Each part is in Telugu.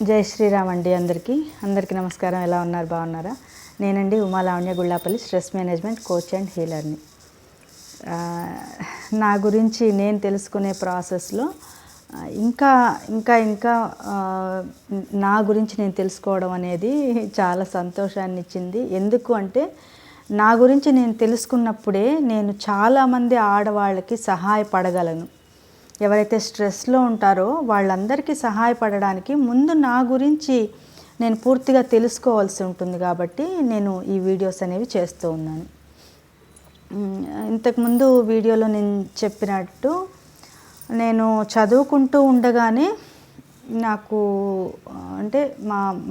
జై శ్రీరామ్ అండి. అందరికీ నమస్కారం. ఎలా ఉన్నారు? బాగున్నారా? నేనండి Uma Lavanya Gullapalli, stress management coach and హీలర్ని. నా గురించి నేను తెలుసుకునే ప్రాసెస్లో ఇంకా ఇంకా ఇంకా నా గురించి నేను తెలుసుకోవడం అనేది చాలా సంతోషాన్ని ఇచ్చింది. ఎందుకు అంటే నా గురించి నేను తెలుసుకున్నప్పుడే నేను చాలామంది ఆడవాళ్ళకి సహాయపడగలను. ఎవరైతే స్ట్రెస్లో ఉంటారో వాళ్ళందరికీ సహాయపడడానికి ముందు నా గురించి నేను పూర్తిగా తెలుసుకోవాల్సి ఉంటుంది. కాబట్టి నేను ఈ వీడియోస్ అనేవి చేస్తూ ఉన్నాను. ఇంతకుముందు వీడియోలో నేను చెప్పినట్టు నేను చదువుకుంటూ ఉండగానే నాకు అంటే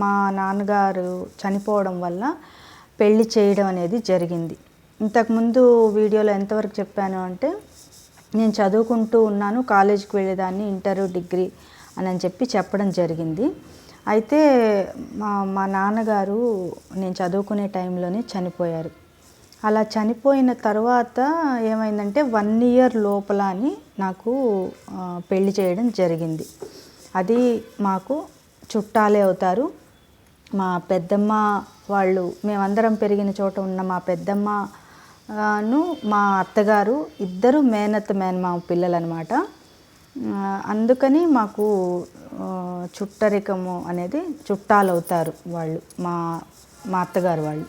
మా నాన్నగారు చనిపోవడం వల్ల పెళ్ళి చేయడం అనేది జరిగింది. ఇంతకుముందు వీడియోలో ఎంతవరకు చెప్పాను అంటే నేను చదువుకుంటూ ఉన్నాను, కాలేజీకి వెళ్ళేదాన్ని, ఇంటర్ డిగ్రీ అని చెప్పి చెప్పడం జరిగింది. అయితే మా నాన్నగారు నేను చదువుకునే టైంలోనే చనిపోయారు. అలా చనిపోయిన తర్వాత ఏమైందంటే 1 year లోపల అని నాకు పెళ్లి చేయడం జరిగింది. అది మాకు చుట్టాలే అవుతారు. మా పెద్దమ్మ వాళ్ళు, మేమందరం పెరిగిన చోట ఉన్న మా పెద్దమ్మను మా అత్తగారు ఇద్దరు మేనమామ పిల్లలు అనమాట. అందుకని మాకు చుట్టరికము అనేది చుట్టాలు అవుతారు వాళ్ళు, మా అత్తగారు వాళ్ళు.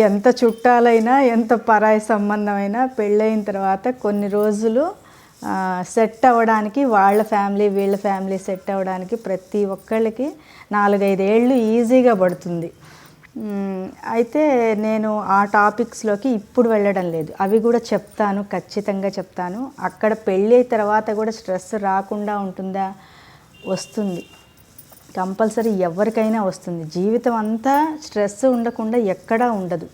ఎంత చుట్టాలైనా ఎంత పరాయి సంబంధమైనా పెళ్ళైన తర్వాత కొన్ని రోజులు సెట్ అవ్వడానికి, వాళ్ళ ఫ్యామిలీ వీళ్ళ ఫ్యామిలీ సెట్ అవ్వడానికి ప్రతి ఒక్కళ్ళకి 4-5 ఏళ్ళు ఈజీగా పడుతుంది. అయితే నేను ఆ టాపిక్స్లోకి ఇప్పుడు వెళ్ళడం లేదు. అవి కూడా చెప్తాను, ఖచ్చితంగా చెప్తాను. అక్కడ పెళ్ళి అయిన తర్వాత కూడా స్ట్రెస్ రాకుండా ఉంటుందా? వస్తుంది, కంపల్సరీ ఎవరికైనా వస్తుంది. జీవితం అంతా స్ట్రెస్ ఉండకుండా ఎక్కడా ఉండదు.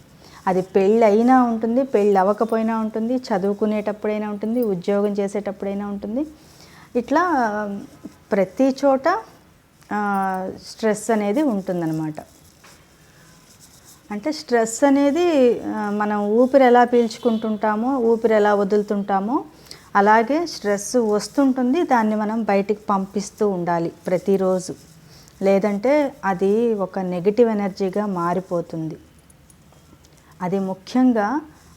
అది పెళ్ళి అయినా ఉంటుంది, పెళ్ళి అవ్వకపోయినా ఉంటుంది, చదువుకునేటప్పుడైనా ఉంటుంది, ఉద్యోగం చేసేటప్పుడైనా ఉంటుంది. ఇట్లా ప్రతి చోట స్ట్రెస్ అనేది ఉంటుందన్నమాట. అంటే స్ట్రెస్ అనేది మనం ఊపిరి ఎలా పీల్చుకుంటుంటామో, ఊపిరి ఎలా వదులుతుంటామో అలాగే స్ట్రెస్ వస్తుంటుంది. దాన్ని మనం బయటికి పంపిస్తూ ఉండాలి ప్రతిరోజు. లేదంటే అది ఒక నెగిటివ్ ఎనర్జీగా మారిపోతుంది. అది ముఖ్యంగా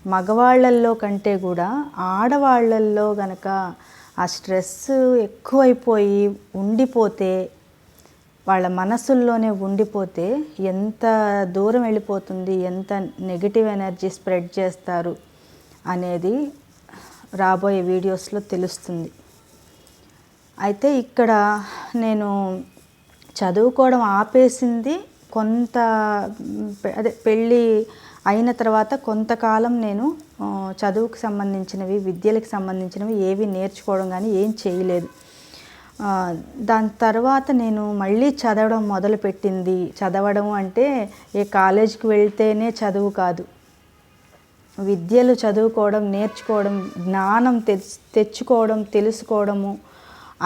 మగవాళ్ళల్లో కంటే కూడా ఆడవాళ్ళల్లో గనక ఆ స్ట్రెస్ ఎక్కువైపోయి ఉండిపోతే, వాళ్ళ మనసుల్లోనే ఉండిపోతే ఎంత దూరం వెళ్ళిపోతుంది, ఎంత నెగిటివ్ ఎనర్జీ స్ప్రెడ్ చేస్తారు అనేది రాబోయే వీడియోస్లో తెలుస్తుంది. అయితే ఇక్కడ నేను చదువుకోవడం ఆపేసింది కొంత, అదే పెళ్ళి అయిన తర్వాత కొంతకాలం నేను చదువుకు సంబంధించినవి, విద్యలకు సంబంధించినవి ఏవి నేర్చుకోవడం కానీ ఏం చేయలేదు. దాని తర్వాత నేను మళ్ళీ చదవడం మొదలుపెట్టింది. చదవడం అంటే ఏ కాలేజీకి వెళ్తేనే చదువు కాదు, విద్యలు చదువుకోవడం, నేర్చుకోవడం, జ్ఞానం తెచ్చుకోవడం, తెలుసుకోవడము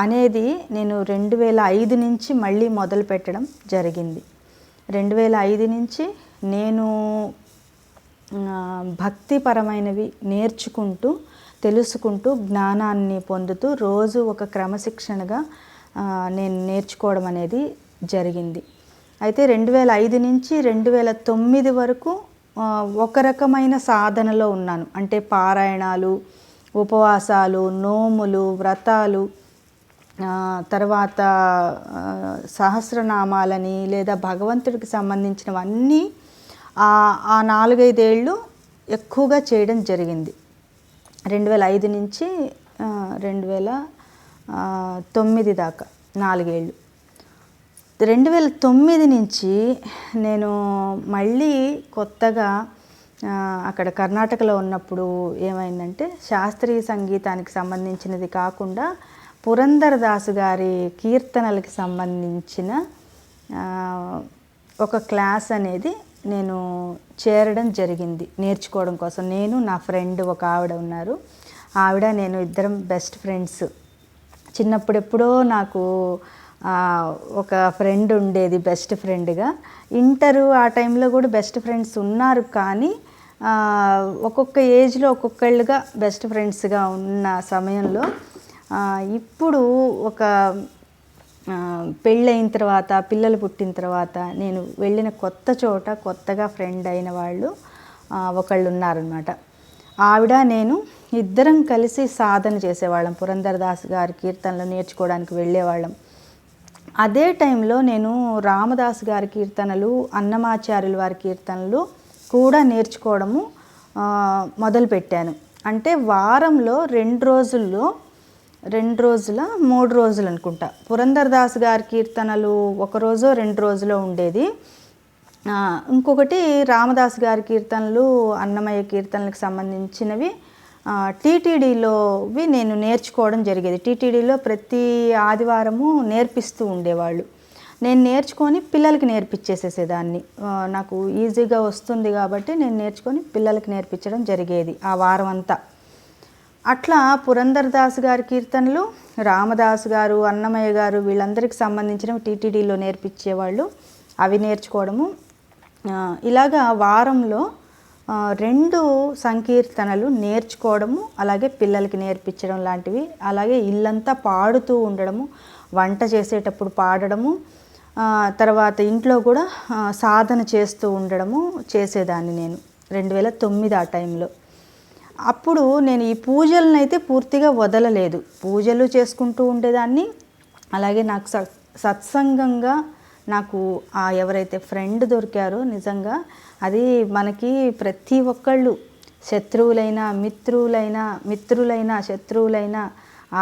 అనేది నేను 2005 నుంచి మళ్ళీ మొదలు పెట్టడం జరిగింది. 2005 నుంచి నేను భక్తిపరమైనవి నేర్చుకుంటూ, తెలుసుకుంటూ, జ్ఞానాన్ని పొందుతూ రోజు ఒక క్రమశిక్షణగా నేను నేర్చుకోవడం అనేది జరిగింది. అయితే 2005 నుంచి 2009 వరకు ఒక రకమైన సాధనలో ఉన్నాను. అంటే పారాయణాలు, ఉపవాసాలు, నోములు, వ్రతాలు, తర్వాత సహస్రనామాలని లేదా భగవంతుడికి సంబంధించినవన్నీ ఆ 4-5 ఏళ్ళు ఎక్కువగా చేయడం జరిగింది. 2005 నుంచి 2009 దాకా 4 ఏళ్ళు. 2009 నుంచి నేను మళ్ళీ కొత్తగా అక్కడ కర్ణాటకలో ఉన్నప్పుడు ఏమైందంటే, శాస్త్రీయ సంగీతానికి సంబంధించినది కాకుండా పురంధరదాసు గారి కీర్తనలకి సంబంధించిన ఒక క్లాస్ అనేది నేను చేరడం జరిగింది నేర్చుకోవడం కోసం. నేను, నా ఫ్రెండ్ ఒక ఆవిడ ఉన్నారు. ఆవిడ నేను ఇద్దరం బెస్ట్ ఫ్రెండ్స్. చిన్నప్పుడెప్పుడో నాకు ఒక ఫ్రెండ్ ఉండేది బెస్ట్ ఫ్రెండ్గా. ఇంటరు ఆ టైంలో కూడా బెస్ట్ ఫ్రెండ్స్ ఉన్నారు. కానీ ఒక్కొక్క ఏజ్లో ఒక్కొక్కళ్ళుగా బెస్ట్ ఫ్రెండ్స్గా ఉన్న సమయంలో ఇప్పుడు ఒక పెళ్ళయిన తర్వాత పిల్లలు పుట్టిన తర్వాత నేను వెళ్ళిన కొత్త చోట కొత్తగా ఫ్రెండ్ అయిన వాళ్ళు ఒకళ్ళు ఉన్నారనమాట. ఆవిడ నేను ఇద్దరం కలిసి సాధన చేసేవాళ్ళం. పురంధరదాస్ గారి కీర్తనలు నేర్చుకోవడానికి వెళ్ళేవాళ్ళం. అదే టైంలో నేను రామదాస్ గారి కీర్తనలు, అన్నమాచార్యుల వారి కీర్తనలు కూడా నేర్చుకోవడము మొదలుపెట్టాను. అంటే వారంలో 2 రోజుల్లో 2 రోజుల 3 రోజులు అనుకుంటా పురంధరదాస్ గారి కీర్తనలు ఒక రోజో 2 రోజులో ఉండేది. ఇంకొకటి రామదాస్ గారి కీర్తనలు, అన్నమయ్య కీర్తనలకు సంబంధించినవి టీటీడీలోవి నేను నేర్చుకోవడం జరిగేది. టీటీడీలో ప్రతి ఆదివారము నేర్పిస్తూ ఉండేవాళ్ళు. నేను నేర్చుకొని పిల్లలకి నేర్పించేసేసేదాన్ని. నాకు ఈజీగా వస్తుంది కాబట్టి నేను నేర్చుకొని పిల్లలకి నేర్పించడం జరిగేది ఆ వారం అంతా. అట్లా పురంధరదాస్ గారి కీర్తనలు, రామదాస్ గారు, అన్నమయ్య గారు వీళ్ళందరికీ సంబంధించినవి టీటీడీలో నేర్పించేవాళ్ళు. అవి నేర్చుకోవడము, ఇలాగా వారంలో 2 సంకీర్తనలు నేర్చుకోవడము, అలాగే పిల్లలకి నేర్పించడం లాంటివి. అలాగే ఇల్లంతా పాడుతూ ఉండడము, వంట చేసేటప్పుడు పాడడము, తర్వాత ఇంట్లో కూడా సాధన చేస్తూ ఉండడము చేసేదాన్ని నేను 2009 ఆ టైంలో. అప్పుడు నేను ఈ పూజలను అయితే పూర్తిగా వదలలేదు. పూజలు చేసుకుంటూ ఉండేదాన్ని. అలాగే నాకు సత్సంగంగా నాకు ఎవరైతే ఫ్రెండ్ దొరికారో నిజంగా అది మనకి ప్రతి ఒక్కళ్ళు శత్రువులైనా మిత్రులైనా శత్రువులైనా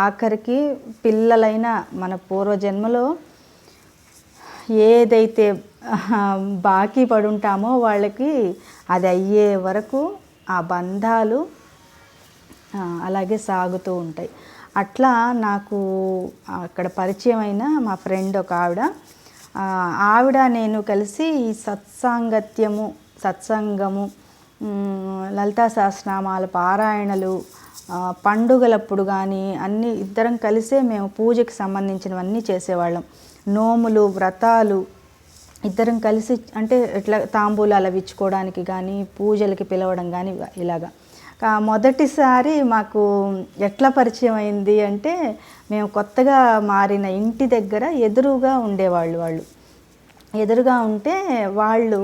ఆఖరికి పిల్లలైనా మన పూర్వజన్మలో ఏదైతే బాకీ పడుంటామో వాళ్ళకి అది అయ్యే వరకు ఆ బంధాలు అలాగే సాగుతూ ఉంటాయి. అట్లా నాకు అక్కడ పరిచయం అయిన మా ఫ్రెండ్ ఒక ఆవిడ నేను కలిసి ఈ సత్సంగము, లలితా సహస్రనామాల పారాయణలు, పండుగలప్పుడు కానీ అన్నీ ఇద్దరం కలిసే మేము పూజకి సంబంధించినవన్నీ చేసేవాళ్ళం. నోములు, వ్రతాలు ఇద్దరం కలిసి, అంటే ఇట్లా తాంబూలాలు అవి ఇచ్చుకోవడానికి కానీ పూజలకి పిలవడం కానీ ఇలాగా. మొదటిసారి మాకు ఎట్లా పరిచయం అయింది అంటే, మేము కొత్తగా మారిన ఇంటి దగ్గర ఎదురుగా ఉండేవాళ్ళు. వాళ్ళు ఎదురుగా ఉంటే వాళ్ళు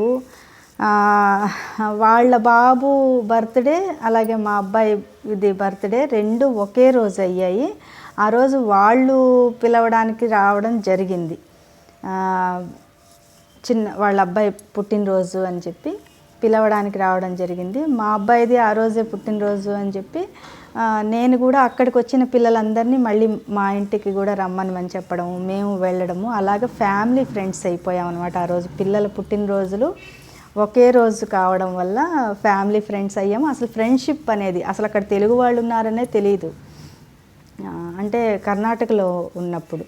వాళ్ళ బాబు బర్త్డే అలాగే మా అబ్బాయి ఇది బర్త్డే 2 ఒకే రోజు అయ్యాయి. ఆ రోజు వాళ్ళు పిలవడానికి రావడం జరిగింది. వాళ్ళ అబ్బాయి పుట్టినరోజు అని చెప్పి పిలవడానికి రావడం జరిగింది. మా అబ్బాయిది ఆ రోజే పుట్టినరోజు అని చెప్పి నేను కూడా అక్కడికి వచ్చిన పిల్లలందరినీ మళ్ళీ మా ఇంటికి కూడా రమ్మని చెప్పడము, మేము వెళ్ళడము, అలాగే ఫ్యామిలీ ఫ్రెండ్స్ అయిపోయాం అనమాట. ఆ రోజు పిల్లల పుట్టినరోజులు ఒకే రోజు కావడం వల్ల ఫ్యామిలీ ఫ్రెండ్స్ అయ్యాము. అసలు ఫ్రెండ్షిప్ అనేది అసలు అక్కడ తెలుగు వాళ్ళు ఉన్నారనే తెలియదు. అంటే కర్ణాటకలో ఉన్నప్పుడు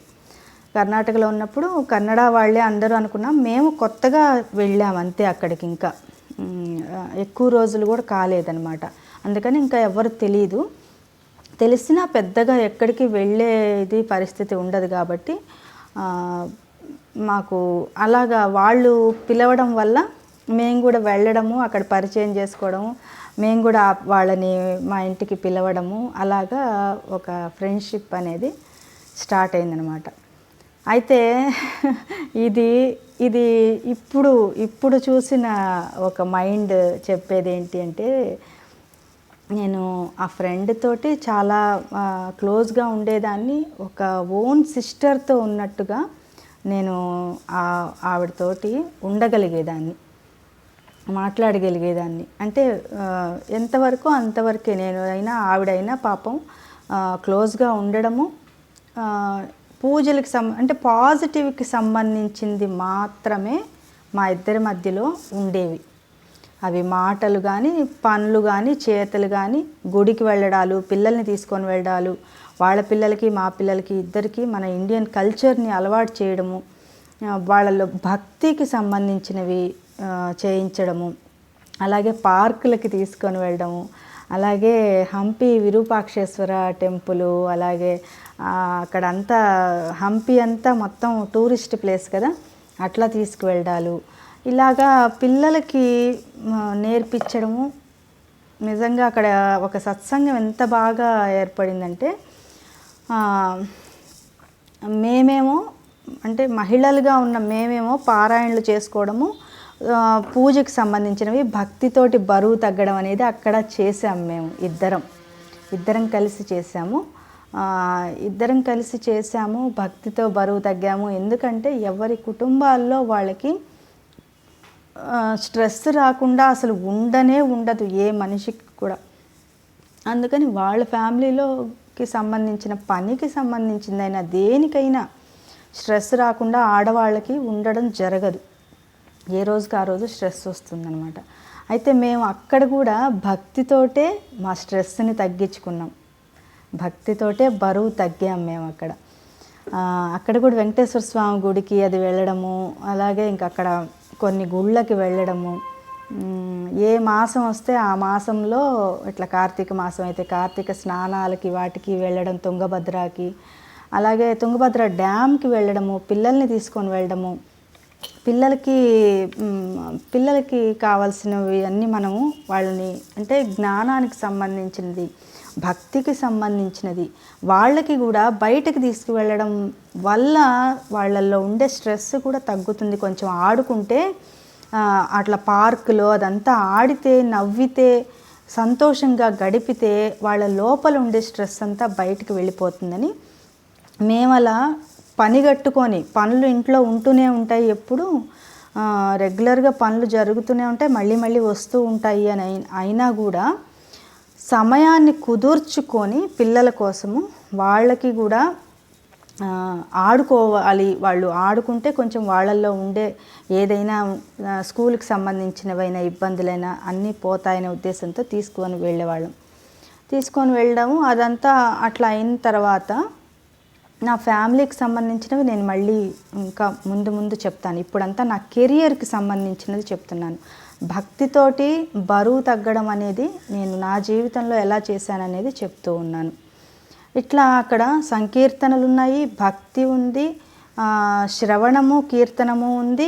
కన్నడ వాళ్ళే అందరూ అనుకున్నాం. మేము కొత్తగా వెళ్ళాం అంతే అక్కడికి, ఇంకా ఎక్కువ రోజులు కూడా కాలేదన్నమాట. అందుకని ఇంకా ఎవరు తెలిసినా పెద్దగా ఎక్కడికి వెళ్ళేది పరిస్థితి ఉండదు కాబట్టి మాకు అలాగా వాళ్ళు పిలవడం వల్ల మేము కూడా వెళ్ళడము, అక్కడ పరిచయం చేసుకోవడము, మేము కూడా వాళ్ళని మా ఇంటికి పిలవడము, అలాగా ఒక ఫ్రెండ్షిప్ అనేది స్టార్ట్ అయిందనమాట. అయితే ఇది ఇప్పుడు చూసిన ఒక మైండ్ చెప్పేది ఏంటి అంటే, నేను ఆ ఫ్రెండ్ తోటి చాలా క్లోజ్గా ఉండేదాన్ని. ఒక ఓన్ సిస్టర్తో ఉన్నట్టుగా నేను ఆవిడతోటి ఉండగలిగేదాన్ని, మాట్లాడగలిగేదాన్ని. అంటే ఎంతవరకు అంతవరకే, నేను అయినా ఆవిడైనా పాపం క్లోజ్గా ఉండడము, పూజలకి అంటే పాజిటివ్కి సంబంధించింది మాత్రమే మా ఇద్దరి మధ్యలో ఉండేవి. అవి మాటలు కానీ, పనులు కానీ, చేతలు కానీ, గుడికి వెళ్ళడాలు, పిల్లల్ని తీసుకొని వెళ్ళడాలు, వాళ్ళ పిల్లలకి మా పిల్లలకి ఇద్దరికి మన ఇండియన్ కల్చర్ని అలవాటు చేయడము, వాళ్ళలో భక్తికి సంబంధించినవి చేయించడము, అలాగే పార్కులకి తీసుకొని వెళ్ళడము, అలాగే హంపి విరూపాక్షేశ్వర టెంపులు, అలాగే అక్కడంతా హంపి అంతా మొత్తం టూరిస్ట్ ప్లేస్ కదా, అట్లా తీసుకువెళ్ళడాలు, ఇలాగా పిల్లలకి నేర్పించడము. నిజంగా అక్కడ ఒక సత్సంగం ఎంత బాగా ఏర్పడిందంటే, మేమేమో అంటే మహిళలుగా ఉన్న మేమేమో పారాయణలు చేసుకోవడము, పూజకి సంబంధించినవి, భక్తితోటి బరువు తగ్గడం అనేది అక్కడ చేసాము. మేము ఇద్దరం కలిసి చేసాము. భక్తితో బరువు తగ్గాము. ఎందుకంటే ఎవరి కుటుంబాల్లో వాళ్ళకి స్ట్రెస్ రాకుండా అసలు ఉండదు ఏ మనిషికి కూడా. అందుకని వాళ్ళ ఫ్యామిలీలోకి సంబంధించిన పనికి సంబంధించిందైనా దేనికైనా స్ట్రెస్ రాకుండా ఆడవాళ్ళకి ఉండడం జరగదు. ఏ రోజుకి ఆ రోజు స్ట్రెస్ వస్తుందన్నమాట. అయితే మేము అక్కడ కూడా భక్తితోటే మా స్ట్రెస్ని తగ్గించుకున్నాం. భక్తితోటే బరువు తగ్గాం మేము అక్కడ కూడా వెంకటేశ్వర స్వామి గుడికి అది వెళ్ళడము, అలాగే ఇంక అక్కడ కొన్ని గుళ్ళకి వెళ్ళడము. ఏ మాసం వస్తే ఆ మాసంలో ఇట్లా కార్తీక మాసం అయితే కార్తీక స్నానాలకి వాటికి వెళ్ళడం, తుంగభద్రకి, అలాగే తుంగభద్ర డ్యామ్కి వెళ్ళడము, పిల్లల్ని తీసుకొని వెళ్ళడము. పిల్లలకి కావాల్సినవి అన్నీ మనము వాళ్ళని అంటే జ్ఞానానికి సంబంధించినది, భక్తికి సంబంధించినది వాళ్ళకి కూడా బయటకు తీసుకువెళ్ళడం వల్ల వాళ్ళల్లో ఉండే స్ట్రెస్ కూడా తగ్గుతుంది. కొంచెం ఆడుకుంటే అట్లా పార్కులో అదంతా ఆడితే, నవ్వితే, సంతోషంగా గడిపితే వాళ్ళ లోపల ఉండే స్ట్రెస్ అంతా బయటికి వెళ్ళిపోతుందని మేము అలా పనిగట్టుకొని, పనులు ఇంట్లో ఉంటూనే ఉంటాయి, ఎప్పుడు రెగ్యులర్గా పనులు జరుగుతూనే ఉంటాయి, మళ్ళీ వస్తూ ఉంటాయి అని అయినా కూడా సమయాన్ని కుదుర్చుకొని పిల్లల కోసము వాళ్ళకి కూడా ఆడుకోవాలి. వాళ్ళు ఆడుకుంటే కొంచెం వాళ్ళల్లో ఉండే ఏదైనా స్కూల్కి సంబంధించినవైనా ఇబ్బందులైనా అన్నీ పోతాయనే ఉద్దేశంతో తీసుకొని వెళ్ళడము. అదంతా అట్లా అయిన తర్వాత నా ఫ్యామిలీకి సంబంధించినవి నేను మళ్ళీ ఇంకా ముందు చెప్తాను. ఇప్పుడంతా నా కెరియర్కి సంబంధించినది చెప్తున్నాను. భక్తితోటి బరువు తగ్గడం అనేది నేను నా జీవితంలో ఎలా చేశాననేది చెప్తూ ఉన్నాను. ఇట్లా అక్కడ సంకీర్తనలు ఉన్నాయి, భక్తి ఉంది, శ్రవణము, కీర్తనము ఉంది.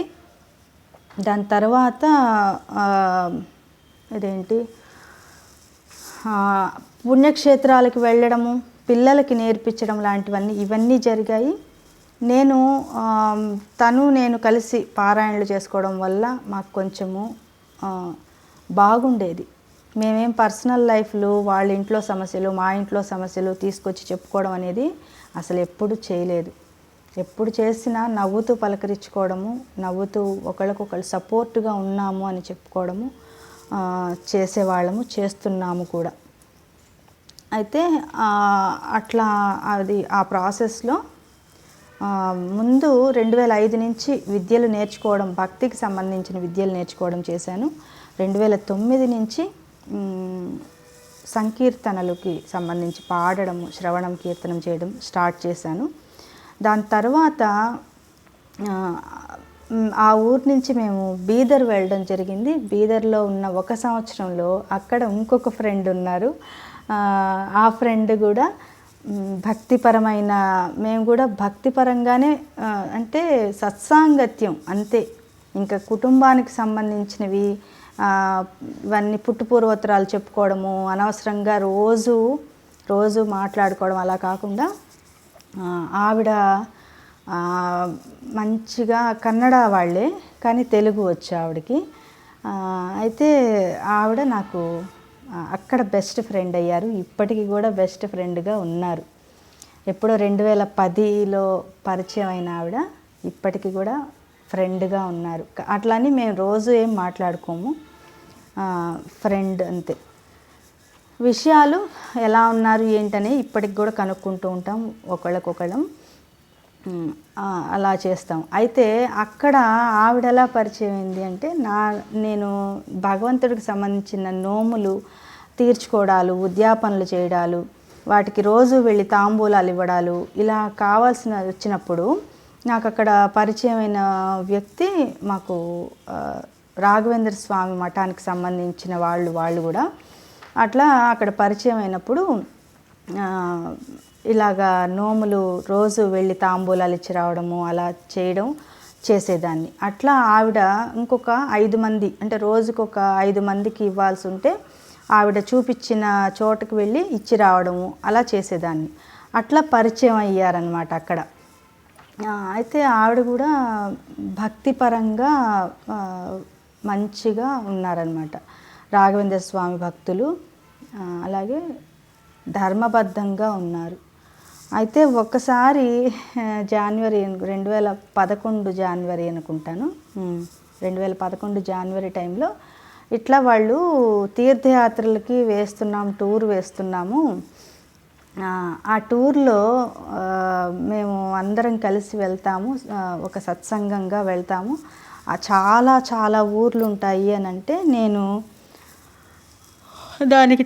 దాని తర్వాత పుణ్యక్షేత్రాలకు వెళ్ళడము, పిల్లలకి నేర్పించడం ఇవన్నీ జరిగాయి. నేను కలిసి పారాయణలు చేసుకోవడం వల్ల మాకు కొంచెము బాగుండేది. మేమేం పర్సనల్ లైఫ్లో వాళ్ళ ఇంట్లో సమస్యలు, మా ఇంట్లో సమస్యలు తీసుకొచ్చి చెప్పుకోవడం అనేది అసలు ఎప్పుడు చేయలేదు. ఎప్పుడు చేసినా నవ్వుతూ పలకరించుకోవడము, నవ్వుతూ ఒకళ్ళకొకళ్ళు సపోర్టుగా ఉన్నాము అని చెప్పుకోవడము చేసేవాళ్ళము, చేస్తున్నాము కూడా. అయితే అట్లా ఆ ప్రాసెస్లో ముందు 2005 నుంచి విద్యలు నేర్చుకోవడం, భక్తికి సంబంధించిన విద్యలు నేర్చుకోవడం చేశాను. 2009 నుంచి సంకీర్తనలకి సంబంధించి పాడడము, శ్రవణం, కీర్తనం చేయడం స్టార్ట్ చేశాను. దాని తర్వాత ఆ ఊరు నుంచి మేము బీదర్ వెళ్ళడం జరిగింది. బీదర్లో ఉన్న 1 సంవత్సరంలో అక్కడ ఇంకొక ఫ్రెండ్ ఉన్నారు. ఆ ఫ్రెండ్ కూడా భక్తిపరమైన, మేము కూడా భక్తిపరంగానే అంటే సత్సాంగత్యం అంతే. ఇంకా కుటుంబానికి సంబంధించినవి ఇవన్నీ పుట్టుపూర్వోత్తరాలు చెప్పుకోవడము, అనవసరంగా రోజు మాట్లాడుకోవడం అలా కాకుండా, ఆవిడ మంచిగా కన్నడ వాళ్ళే కానీ తెలుగు వచ్చు ఆవిడకి. అయితే ఆవిడ నాకు అక్కడ బెస్ట్ ఫ్రెండ్ అయ్యారు. ఇప్పటికీ కూడా బెస్ట్ ఫ్రెండ్గా ఉన్నారు. ఎప్పుడో 2010లో పరిచయం అయిన ఆవిడ ఇప్పటికీ కూడా ఫ్రెండ్గా ఉన్నారు. అట్లని మేము రోజు ఏం మాట్లాడుకోము, ఫ్రెండ్ అంతే. విషయాలు ఎలా ఉన్నారు ఏంటనే ఇప్పటికి కూడా కనుక్కుంటూ ఉంటాం ఒకళ్ళకొకళ్ళం, అలా చేస్తాం. అయితే అక్కడ ఆవిడ ఎలా పరిచయం అయింది అంటే, నేను భగవంతుడికి సంబంధించిన నోములు తీర్చుకోవడాలు, ఉద్యాపనలు చేయడాలు, వాటికి రోజు వెళ్ళి తాంబూలాలు ఇవ్వడాలు, ఇలా కావాల్సిన వచ్చినప్పుడు నాకు అక్కడ పరిచయమైన వ్యక్తి, మాకు రాఘవేంద్ర స్వామి మఠానికి సంబంధించిన వాళ్ళు కూడా అట్లా అక్కడ పరిచయం అయినప్పుడు ఇలాగా నోములు రోజు వెళ్ళి తాంబూలాలు ఇచ్చి రావడము అలా చేసేదాన్ని. అట్లా ఆవిడ ఇంకొక 5 మంది, అంటే రోజుకొక 5 మందికి ఇవ్వాల్సి ఉంటే ఆవిడ చూపించిన చోటుకు వెళ్ళి ఇచ్చి రావడము అలా చేసేదాన్ని. అట్లా పరిచయం అయ్యారనమాట అక్కడ. అయితే ఆవిడ కూడా భక్తిపరంగా మంచిగా ఉన్నారనమాట. రాఘవేంద్ర స్వామి భక్తులు, అలాగే ధర్మబద్ధంగా ఉన్నారు. అయితే ఒక్కసారి జాన్వరి 2011 జాన్వరి అనుకుంటాను, 2011 జాన్వరి టైంలో ఇట్లా వాళ్ళు తీర్థయాత్రలకి టూర్ వేస్తున్నాము. ఆ టూర్లో మేము అందరం కలిసి వెళ్తాము, ఒక సత్సంగంగా వెళ్తాము. చాలా చాలా ఊర్లు ఉంటాయి అని అంటే నేను దానికి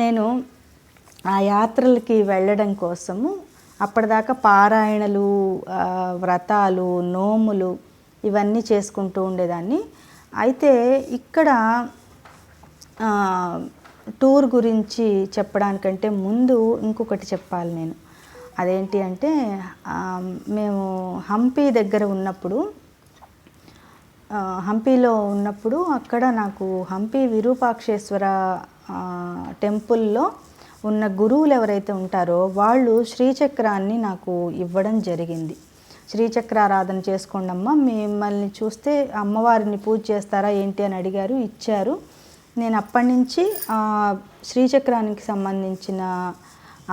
నేను ఆ యాత్రలకి వెళ్ళడం కోసము అప్పటిదాకా పారాయణలు, వ్రతాలు, నోములు ఇవన్నీ చేసుకుంటూ ఉండేదాన్ని. అయితే ఇక్కడ టూర్ గురించి చెప్పడానికంటే ముందు ఇంకొకటి చెప్పాలి నేను. అదేంటి అంటే మేము హంపీ దగ్గర ఉన్నప్పుడు, హంపీలో ఉన్నప్పుడు అక్కడ నాకు హంపీ విరూపాక్షేశ్వర టెంపుల్లో ఉన్న గురువులు ఎవరైతే ఉంటారో వాళ్ళు శ్రీచక్రాన్ని నాకు ఇవ్వడం జరిగింది. శ్రీచక్రారాధన చేసుకోండమ్మా, మిమ్మల్ని చూస్తే అమ్మవారిని పూజ చేస్తారా ఏంటి అని అడిగారు, ఇచ్చారు. నేను అప్పటి నుంచి శ్రీచక్రానికి సంబంధించిన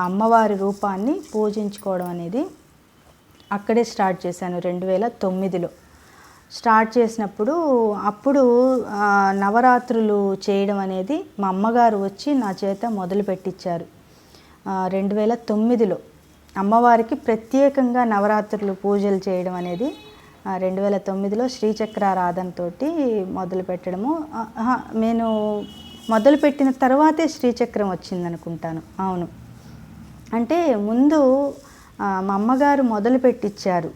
అమ్మవారి రూపాన్ని పూజించుకోవడం అనేది అక్కడే స్టార్ట్ చేశాను. 2009లో స్టార్ట్ చేసినప్పుడు అప్పుడు నవరాత్రులు చేయడం అనేది మా అమ్మగారు వచ్చి నా చేత మొదలు పెట్టించారు. 2009లో అమ్మవారికి ప్రత్యేకంగా నవరాత్రులు పూజలు చేయడం అనేది 2009లో శ్రీచక్రారాధనతోటి మొదలు పెట్టడము. నేను మొదలుపెట్టిన తర్వాతే శ్రీచక్రం వచ్చిందనుకుంటాను. అవును, అంటే ముందు మా అమ్మగారు మొదలు పెట్టించారు.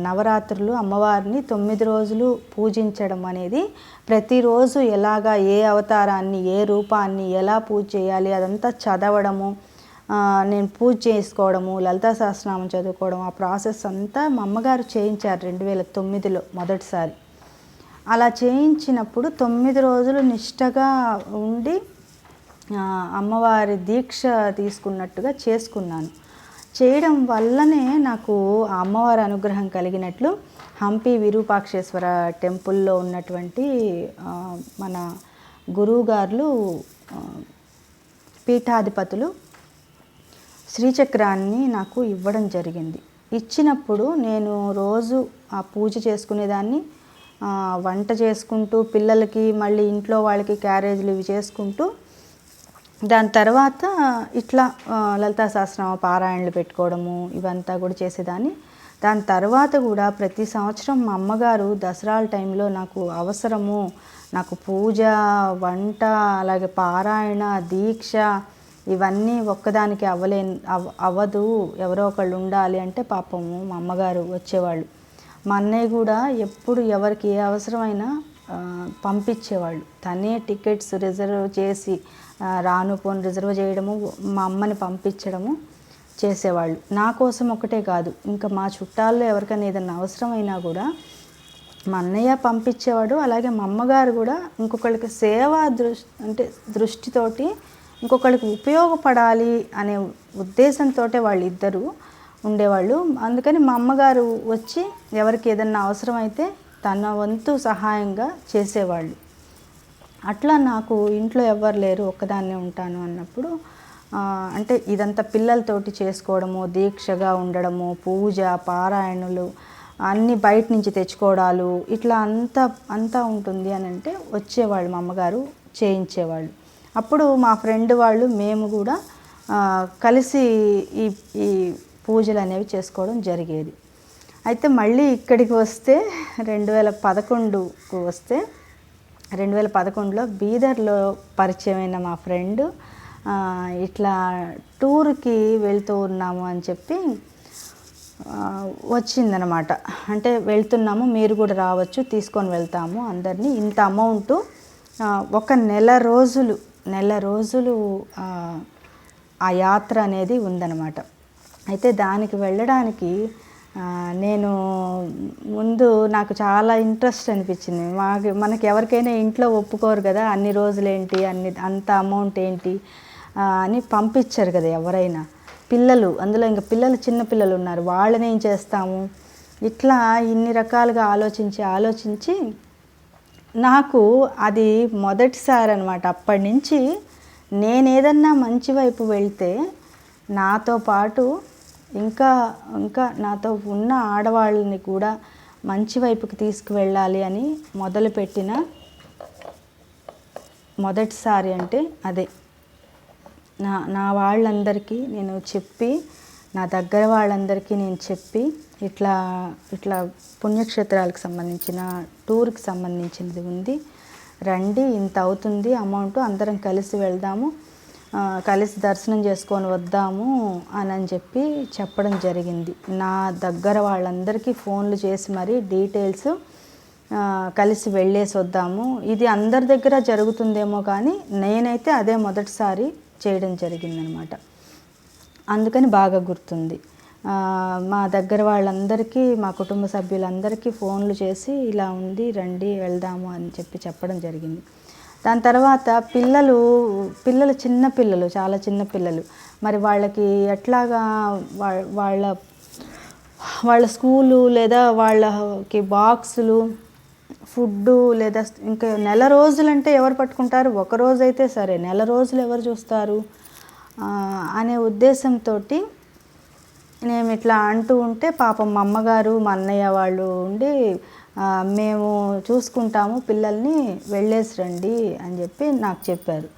నవరాత్రులు అమ్మవారిని 9 రోజులు పూజించడం అనేది, ప్రతిరోజు ఎలాగా ఏ అవతారాన్ని, ఏ రూపాన్ని ఎలా పూజ చేయాలి అదంతా చదవడము, నేను పూజ చేసుకోవడము, లలితా సహస్రనామం చదువుకోవడం, ఆ ప్రాసెస్ అంతా మా అమ్మగారు చేయించారు 2009లో మొదటిసారి. అలా చేయించినప్పుడు 9 రోజులు నిష్టగా ఉండి అమ్మవారి దీక్ష తీసుకున్నట్టుగా చేసుకున్నాను. చేయడం వల్లనే నాకు ఆ అమ్మవారి అనుగ్రహం కలిగినట్లు హంపి విరూపాక్షేశ్వర టెంపుల్లో ఉన్నటువంటి మన గురువుగారులు, పీఠాధిపతులు శ్రీచక్రాన్ని నాకు ఇవ్వడం జరిగింది. ఇచ్చినప్పుడు నేను రోజు ఆ పూజ చేసుకునేదాన్ని, వంట చేసుకుంటూ పిల్లలకి మళ్ళీ ఇంట్లో వాళ్ళకి క్యారేజీలు ఇవి చేసుకుంటూ, దాని తర్వాత ఇట్లా లలితా సహస్రనామ పారాయణలు పెట్టుకోవడము ఇవంతా కూడా చేసేదాన్ని. దాని తర్వాత కూడా ప్రతి సంవత్సరం మా అమ్మగారు దసరాల టైంలో నాకు అవసరము, నాకు పూజ, వంట, అలాగే పారాయణ, దీక్ష ఇవన్నీ ఒక్కదానికి అవ్వదు, ఎవరో ఒకళ్ళు ఉండాలి అంటే పాపము మా అమ్మగారు వచ్చేవాళ్ళు. మా అన్నయ్య కూడా ఎప్పుడు ఎవరికి ఏ అవసరమైనా పంపించేవాళ్ళు. తనే టికెట్స్ రిజర్వ్ చేసి రాను పోను రిజర్వ్ చేయడము, మా అమ్మని పంపించడము చేసేవాళ్ళు. నా కోసం ఒకటే కాదు, ఇంకా మా చుట్టాల్లో ఎవరికైనా ఏదైనా అవసరమైనా కూడా మా అన్నయ్య పంపించేవాడు. అలాగే మా అమ్మగారు కూడా ఇంకొకళ్ళకి సేవా దృష్టితోటి ఇంకొకళ్ళకి ఉపయోగపడాలి అనే ఉద్దేశంతో వాళ్ళిద్దరూ ఉండేవాళ్ళు. అందుకని మా అమ్మగారు వచ్చి ఎవరికి ఏదన్నా అవసరమైతే తన వంతు సహాయంగా చేసేవాళ్ళు. అట్లా నాకు ఇంట్లో ఎవ్వరు లేరు, ఒక్కదాన్నే ఉంటాను అన్నప్పుడు అంటే ఇదంతా పిల్లలతోటి చేసుకోవడము, దీక్షగా ఉండడము, పూజ, పారాయణలు అన్నీ బయట నుంచి తెచ్చుకోవడాలు ఇట్లా అంతా ఉంటుంది అని అంటే వచ్చేవాళ్ళు, మా అమ్మగారు చేయించేవాళ్ళు. అప్పుడు మా ఫ్రెండ్ వాళ్ళు మేము కూడా కలిసి ఈ పూజలు అనేవి చేసుకోవడం జరిగేది. అయితే మళ్ళీ ఇక్కడికి వస్తే 2011కు వస్తే 2011లో బీదర్లో పరిచయమైన మా ఫ్రెండ్ ఇట్లా టూర్కి వెళ్తూ ఉన్నాము అని చెప్పి వచ్చిందనమాట. అంటే వెళ్తున్నాము, మీరు కూడా రావచ్చు, తీసుకొని వెళ్తాము అందరినీ, ఇంత అమౌంట్, ఒక నెల రోజులు ఆ యాత్ర అనేది ఉందన్నమాట. అయితే దానికి వెళ్ళడానికి నేను ముందు నాకు చాలా ఇంట్రెస్ట్ అనిపించింది. మనకి ఎవరికైనా ఇంట్లో ఒప్పుకోరు కదా, అన్ని రోజులు ఏంటి, అంత అమౌంట్ ఏంటి అని పంపించారు కదా ఎవరైనా. పిల్లలు, అందులో ఇంకా పిల్లలు చిన్న పిల్లలు ఉన్నారు, వాళ్ళని ఏం చేస్తాము, ఇట్లా ఇన్ని రకాలుగా ఆలోచించి నాకు అది మొదటిసారి అనమాట. అప్పటి నుంచి నేను ఏదన్నా మంచి వైపు వెళ్తే నాతో పాటు ఇంకా ఇంకా నాతో ఉన్న ఆడవాళ్ళని కూడా మంచి వైపుకి తీసుకువెళ్ళాలి అని మొదలుపెట్టిన మొదటిసారి అంటే అదే. నా వాళ్ళందరికీ నేను చెప్పి, నా దగ్గర వాళ్ళందరికీ నేను చెప్పి, ఇట్లా పుణ్యక్షేత్రాలకు సంబంధించిన టూర్కి సంబంధించినది ఉంది, రండి, ఇంత అవుతుంది అమౌంట్, అందరం కలిసి వెళ్దాము, కలిసి దర్శనం చేసుకొని వద్దాము అని చెప్పి చెప్పడం జరిగింది. నా దగ్గర వాళ్ళందరికీ ఫోన్లు చేసి మరీ డీటెయిల్స్ కలిసి వెళ్ళేసి వద్దాము. ఇది అందరి దగ్గర జరుగుతుందేమో కానీ నేనైతే అదే మొదటిసారి చేయడం జరిగిందనమాట. అందుకని బాగా గుర్తుంది. మా దగ్గర వాళ్ళందరికీ, మా కుటుంబ సభ్యులందరికీ ఫోన్లు చేసి ఇలా ఉంది, రండి వెళ్దాము అని చెప్పడం జరిగింది. దాని తర్వాత పిల్లలు చిన్న పిల్లలు, చాలా చిన్న పిల్లలు, మరి వాళ్ళకి ఎట్లాగా వాళ్ళ స్కూలు లేదా వాళ్ళకి బాక్సులు, ఫుడ్డు, లేదా ఇంకా నెల రోజులంటే ఎవరు పట్టుకుంటారు, ఒక రోజు అయితే సరే, నెల రోజులు ఎవరు చూస్తారు అనే ఉద్దేశంతో నేను ఇట్లా అంటూ ఉంటే పాపం మా అమ్మగారు, మా అన్నయ్య వాళ్ళు ఉండి మేము చూసుకుంటాము పిల్లల్ని, వెళ్ళేసి రండి అని చెప్పి నాకు చెప్పారు.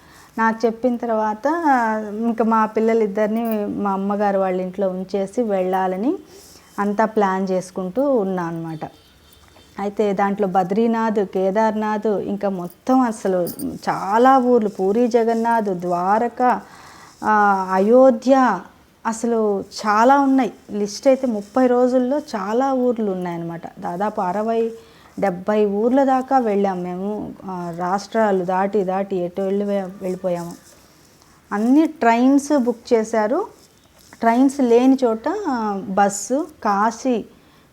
నాకు చెప్పిన తర్వాత ఇంకా మా పిల్లలిద్దరిని మా అమ్మగారు వాళ్ళ ఇంట్లో ఉంచేసి వెళ్ళాలని అంతా ప్లాన్ చేసుకుంటూ ఉన్నా అనమాట. అయితే దాంట్లో బద్రీనాథ్, కేదార్నాథ్, ఇంకా మొత్తం అసలు చాలా ఊర్లు, పూరీ జగన్నాథ్, ద్వారక, అయోధ్య, అసలు చాలా ఉన్నాయి. లిస్ట్ అయితే 30 రోజుల్లో చాలా ఊర్లు ఉన్నాయన్నమాట. దాదాపు 60-70 ఊర్ల దాకా వెళ్ళాం మేము. రాష్ట్రాలు దాటి ఎటు వెళ్ళిపోయాము. అన్ని ట్రైన్స్ బుక్ చేశారు. ట్రైన్స్ లేని చోట బస్సు,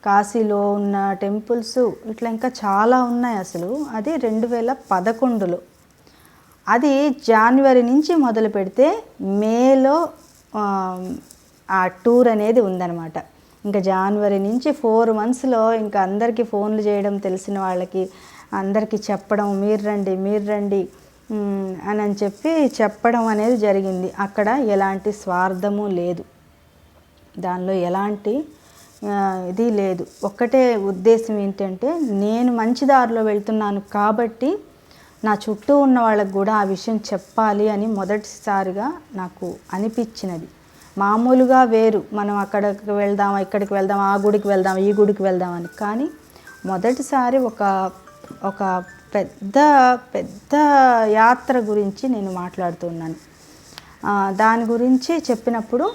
కాశీలో ఉన్న టెంపుల్స్, ఇట్లా ఇంకా చాలా ఉన్నాయి అసలు. అది 2011లో. అది జనవరి నుంచి మొదలు పెడితే మేలో ఆ టూర్ అనేది ఉందన్నమాట. ఇంకా జనవరి నుంచి 4 monthsలో ఇంకా అందరికీ ఫోన్లు చేయడం, తెలిసిన వాళ్ళకి అందరికీ చెప్పడం, మీరు రండి అని చెప్పి చెప్పడం అనేది జరిగింది. అక్కడ ఎలాంటి స్వార్థము లేదు, దానిలో ఎలాంటి ఇది లేదు. ఒక్కటే ఉద్దేశం ఏంటంటే, నేను మంచి దారిలో వెళ్తున్నాను కాబట్టి నా చుట్టూ ఉన్న వాళ్ళకు కూడా ఆ విషయం చెప్పాలి అని మొదటిసారిగా నాకు అనిపించినది. మామూలుగా వేరు, మనం అక్కడికి వెళ్దాం, ఇక్కడికి వెళ్దాం, ఆ గుడికి వెళ్దాం, ఈ గుడికి వెళ్దాం అని. కానీ మొదటిసారి ఒక పెద్ద యాత్ర గురించి నేను మాట్లాడుతున్నాను. దాని గురించి చెప్పినప్పుడు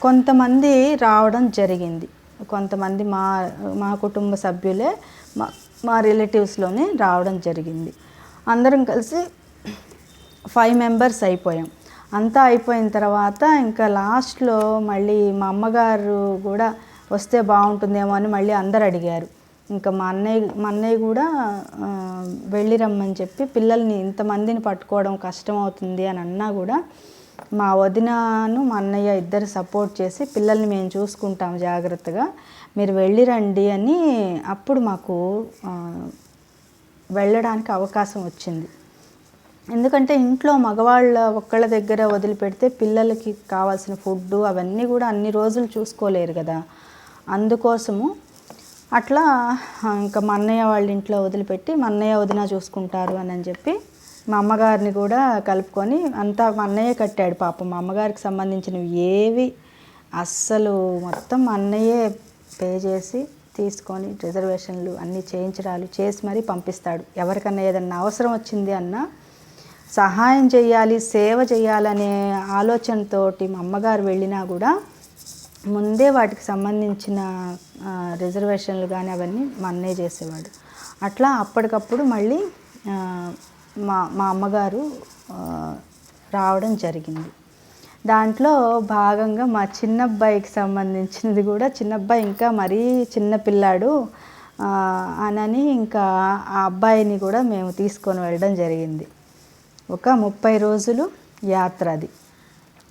కొంతమంది రావడం జరిగింది. కొంతమంది మా కుటుంబ సభ్యులే, మా రిలేటివ్స్లోనే రావడం జరిగింది. అందరం కలిసి 5 members అయిపోయాం. అంతా అయిపోయిన తర్వాత ఇంకా లాస్ట్లో మళ్ళీ మా అమ్మగారు కూడా వస్తే బాగుంటుందేమో అని మళ్ళీ అందరు అడిగారు. ఇంకా మా అన్నయ్య కూడా వెళ్ళి రమ్మని చెప్పి, పిల్లల్ని ఇంతమందిని పట్టుకోవడం కష్టం అవుతుంది అని అన్నా కూడా మా వదినను మా అన్నయ్య ఇద్దరు సపోర్ట్ చేసి, పిల్లల్ని మేము చూసుకుంటాం జాగ్రత్తగా, మీరు వెళ్ళిరండి అని అప్పుడు మాకు వెళ్ళడానికి అవకాశం వచ్చింది. ఎందుకంటే ఇంట్లో మగవాళ్ళ ఒక్కళ్ళ దగ్గర వదిలిపెడితే పిల్లలకి కావాల్సిన ఫుడ్డు అవన్నీ కూడా అన్ని రోజులు చూసుకోలేరు కదా. అందుకోసము అట్లా ఇంకా మా అన్నయ్య వాళ్ళ ఇంట్లో వదిలిపెట్టి మా అన్నయ్య వదిన చూసుకుంటారు అని చెప్పి మా అమ్మగారిని కూడా కలుపుకొని అంతా మా అన్నయ్య కట్టాడు. పాపం మా అమ్మగారికి సంబంధించినవి ఏవి అస్సలు మొత్తం మా అన్నయ్యే పే చేసి తీసుకొని రిజర్వేషన్లు అన్నీ చేయించడాలు చేసి మరీ పంపిస్తాడు. ఎవరికన్నా ఏదన్నా అవసరం వచ్చింది అన్నా సహాయం చేయాలి, సేవ చేయాలనే ఆలోచనతోటి మా అమ్మగారు వెళ్ళినా కూడా ముందే వాటికి సంబంధించిన రిజర్వేషన్లు కానీ అవన్నీ మా అన్నయ్య చేసేవాడు. అట్లా అప్పటికప్పుడు మళ్ళీ మా అమ్మగారు రావడం జరిగింది. దాంట్లో భాగంగా మా చిన్నబ్బాయికి సంబంధించినది కూడా, చిన్నబ్బాయి ఇంకా మరీ చిన్నపిల్లాడు అనని ఇంకా ఆ అబ్బాయిని కూడా మేము తీసుకొని వెళ్ళడం జరిగింది. ఒక 30 రోజులు యాత్ర అది.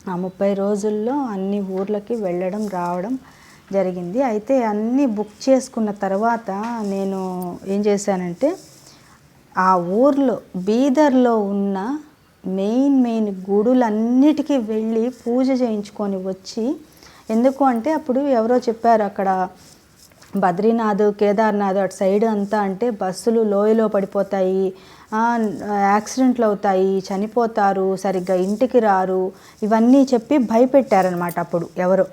ఆ 30 రోజుల్లో అన్ని ఊర్లకి వెళ్ళడం రావడం జరిగింది. అయితే అన్నీ బుక్ చేసుకున్న తర్వాత నేను ఏం చేశానంటే ఆ ఊర్లో బీదర్లో ఉన్న మెయిన్ గుడులన్నిటికీ వెళ్ళి పూజ చేయించుకొని వచ్చి, ఎందుకు అంటే అప్పుడు ఎవరో చెప్పారు అక్కడ బద్రీనాథ్ కేదార్నాథ్ అటు సైడ్ అంతా అంటే బస్సులు లోయలో పడిపోతాయి, యాక్సిడెంట్లు అవుతాయి, చనిపోతారు, సరిగ్గా ఇంటికి రారు, ఇవన్నీ చెప్పి భయపెట్టారనమాట. అప్పుడు ఎవరో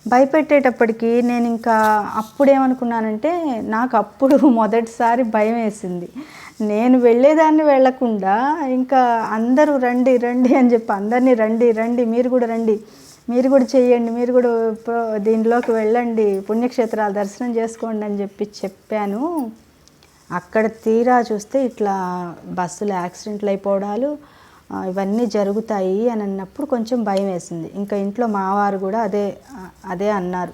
భయపెట్టేటప్పటికి నేను ఇంకా అప్పుడేమనుకున్నానంటే నాకు అప్పుడు మొదటిసారి భయం వేసింది. నేను వెళ్ళేదాన్ని వెళ్ళకుండా ఇంకా అందరూ రండి రండి అని చెప్పి అందరినీ రండి రండి మీరు కూడా రండి, మీరు కూడా చేయండి, మీరు కూడా దీనిలోకి వెళ్ళండి, పుణ్యక్షేత్రాలు దర్శనం చేసుకోండి అని చెప్పాను. అక్కడ తీరా చూస్తే ఇట్లా బస్సులు యాక్సిడెంట్లు అయిపోవడాలు ఇవన్నీ జరుగుతాయి అని అన్నప్పుడు కొంచెం భయం వేసింది. ఇంకా ఇంట్లో మావారు కూడా అదే అన్నారు,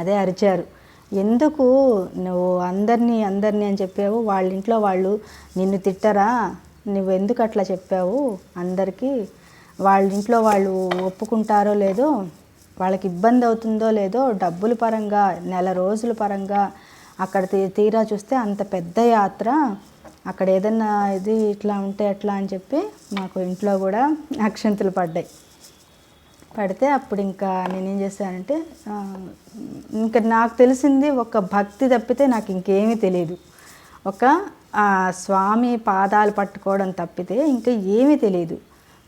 అదే అరిచారు, ఎందుకు నువ్వు అందరినీ అని చెప్పావు, వాళ్ళ ఇంట్లో వాళ్ళు నిన్ను తిట్టరా, నువ్వు ఎందుకు అట్లా చెప్పావు అందరికీ, వాళ్ళ ఇంట్లో వాళ్ళు ఒప్పుకుంటారో లేదో, వాళ్ళకి ఇబ్బంది అవుతుందో లేదో, డబ్బుల పరంగా నెల రోజుల పరంగా అక్కడ తీరా చూస్తే అంత పెద్ద యాత్ర, అక్కడ ఏదన్నా ఇది ఇట్లా ఉంటే ఎట్లా అని చెప్పి మాకు ఇంట్లో కూడా అక్షంతలు పడితే అప్పుడు ఇంకా నేనేం చేశానంటే ఇంకా నాకు తెలిసింది ఒక భక్తి తప్పితే నాకు ఇంకేమీ తెలియదు. ఒక స్వామి పాదాలు పట్టుకోవడం తప్పితే ఇంకా ఏమీ తెలియదు.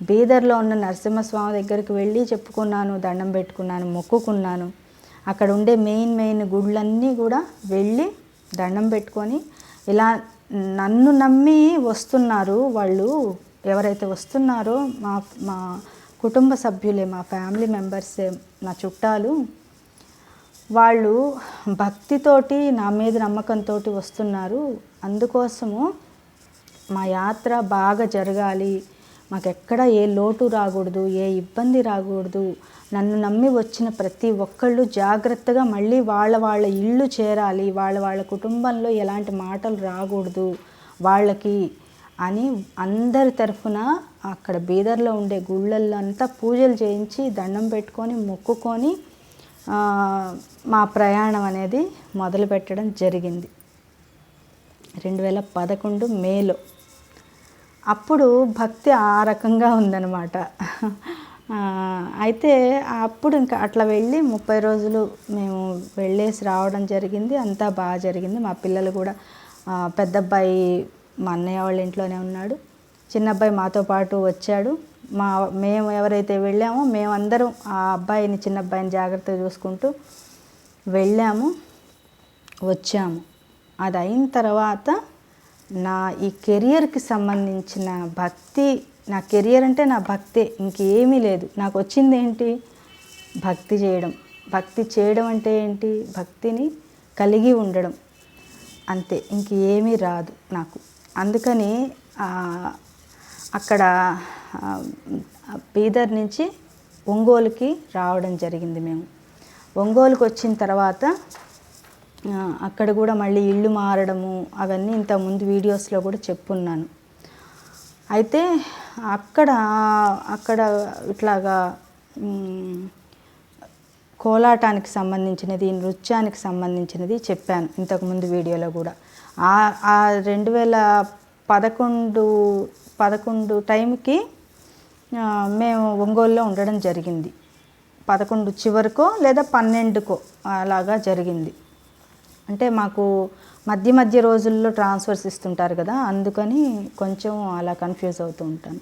బీదర్లో ఉన్న నరసింహస్వామి దగ్గరికి వెళ్ళి చెప్పుకున్నాను, దండం పెట్టుకున్నాను, మొక్కుకున్నాను. అక్కడ ఉండే మెయిన్ గుళ్ళన్నీ కూడా వెళ్ళి దండం పెట్టుకొని, ఇలా నన్ను నమ్మి వస్తున్నారు వాళ్ళు, ఎవరైతే వస్తున్నారో మా కుటుంబ సభ్యులే, మా ఫ్యామిలీ మెంబర్సే, నా చుట్టాలు, వాళ్ళు భక్తితోటి నా మీద నమ్మకంతో వస్తున్నారు. అందుకోసము మా యాత్ర బాగా జరగాలి, మాకెక్కడ ఏ లోటు రాకూడదు, ఏ ఇబ్బంది రాకూడదు, నన్ను నమ్మి వచ్చిన ప్రతి ఒక్కళ్ళు జాగ్రత్తగా మళ్ళీ వాళ్ళ ఇల్లు చేరాలి, వాళ్ళ కుటుంబంలో ఎలాంటి మాటలు రాకూడదు వాళ్ళకి అని అందరి తరఫున అక్కడ బీదర్లో ఉండే గుళ్ళల్లో అంతా పూజలు చేయించి దండం పెట్టుకొని మొక్కుకొని మా ప్రయాణం అనేది మొదలు పెట్టడం జరిగింది 2011 మేలో. అప్పుడు భక్తి ఆ రకంగా ఉందన్నమాట. అయితే అప్పుడు ఇంకా అట్లా వెళ్ళి 30 రోజులు మేము వెళ్ళేసి రావడం జరిగింది. అంతా బాగా జరిగింది. మా పిల్లలు కూడా, పెద్ద అబ్బాయి మా అన్నయ్య వాళ్ళ ఇంట్లోనే ఉన్నాడు, చిన్న అబ్బాయి మాతో పాటు వచ్చాడు. మేము ఎవరైతే వెళ్ళామో మేమందరం ఆ అబ్బాయిని, చిన్న అబ్బాయిని జాగ్రత్తగా చూసుకుంటూ వెళ్ళాము, వచ్చాము. అది అయిన తర్వాత నా ఈ కెరియర్కి సంబంధించిన భక్తి, నా కెరియర్ అంటే నా భక్తే, ఇంకేమీ లేదు. నాకు వచ్చింది ఏంటి? భక్తి చేయడం. భక్తి చేయడం అంటే ఏంటి? భక్తిని కలిగి ఉండడం, అంతే, ఇంకేమీ రాదు నాకు. అందుకని అక్కడ బీదర్ నుంచి ఒంగోలుకి రావడం జరిగింది. మేము ఒంగోలుకి వచ్చిన తర్వాత అక్కడ కూడా మళ్ళీ ఇల్లు మారడము అవన్నీ ఇంతకుముందు వీడియోస్లో కూడా చెప్పున్నాను. అయితే అక్కడ ఇట్లాగా కోలాటానికి సంబంధించినది, నృత్యానికి సంబంధించినది చెప్పాను ఇంతకుముందు వీడియోలో కూడా. 2011 టైంకి మేము ఒంగోలులో ఉండడం జరిగింది. 11 చివరికో లేదా 12కో అలాగా జరిగింది. అంటే మాకు మధ్య రోజుల్లో ట్రాన్స్ఫర్స్ ఇస్తుంటారు కదా, అందుకని కొంచెం అలా కన్ఫ్యూజ్ అవుతూ ఉంటాను.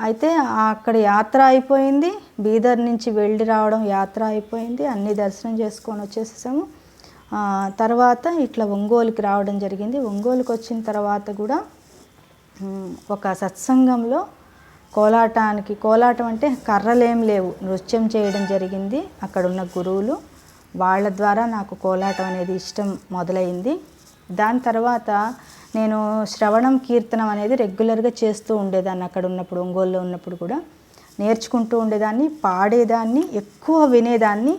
అయితే అక్కడ యాత్ర అయిపోయింది, బీదర్ నుంచి వెళ్ళి రావడం యాత్ర అయిపోయింది, అన్నీ దర్శనం చేసుకొని వచ్చేసాము. తర్వాత ఇట్లా ఒంగోలుకి రావడం జరిగింది. ఒంగోలుకి వచ్చిన తర్వాత కూడా ఒక సత్సంగంలో కోలాటం అంటే కర్రలేం లేవు, నృత్యం చేయడం జరిగింది. అక్కడ ఉన్న గురువులు వాళ్ళ ద్వారా నాకు కోలాటం అనేది ఇష్టం మొదలైంది. దాని తర్వాత నేను శ్రవణం కీర్తనం అనేది రెగ్యులర్గా చేస్తూ ఉండేదాన్ని. అక్కడ ఉన్నప్పుడు, ఒంగోలులో ఉన్నప్పుడు కూడా నేర్చుకుంటూ ఉండేదాన్ని, పాడేదాన్ని, ఎక్కువ వినేదాన్ని,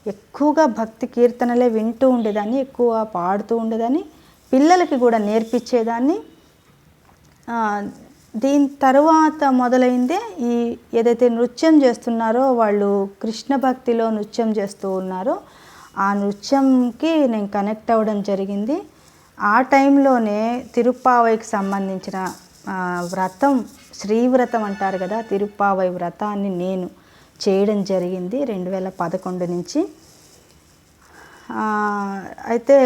ఎక్కువగా భక్తి కీర్తనలే వింటూ ఉండేదాన్ని, ఎక్కువ పాడుతూ ఉండేదాన్ని, పిల్లలకి కూడా నేర్పించేదాన్ని. దీని తరువాత మొదలైందే ఈ ఏదైతే నృత్యం చేస్తున్నారో వాళ్ళు కృష్ణ భక్తిలో నృత్యం చేస్తూ ఉన్నారో ఆ నృత్యంకి నేను కనెక్ట్ అవ్వడం జరిగింది. ఆ టైంలోనే తిరుప్పావైకి సంబంధించిన వ్రతం, శ్రీవ్రతం అంటారు కదా, తిరుప్పావై వ్రతాన్ని నేను చేయడం జరిగింది 2011 నుంచి. అయితే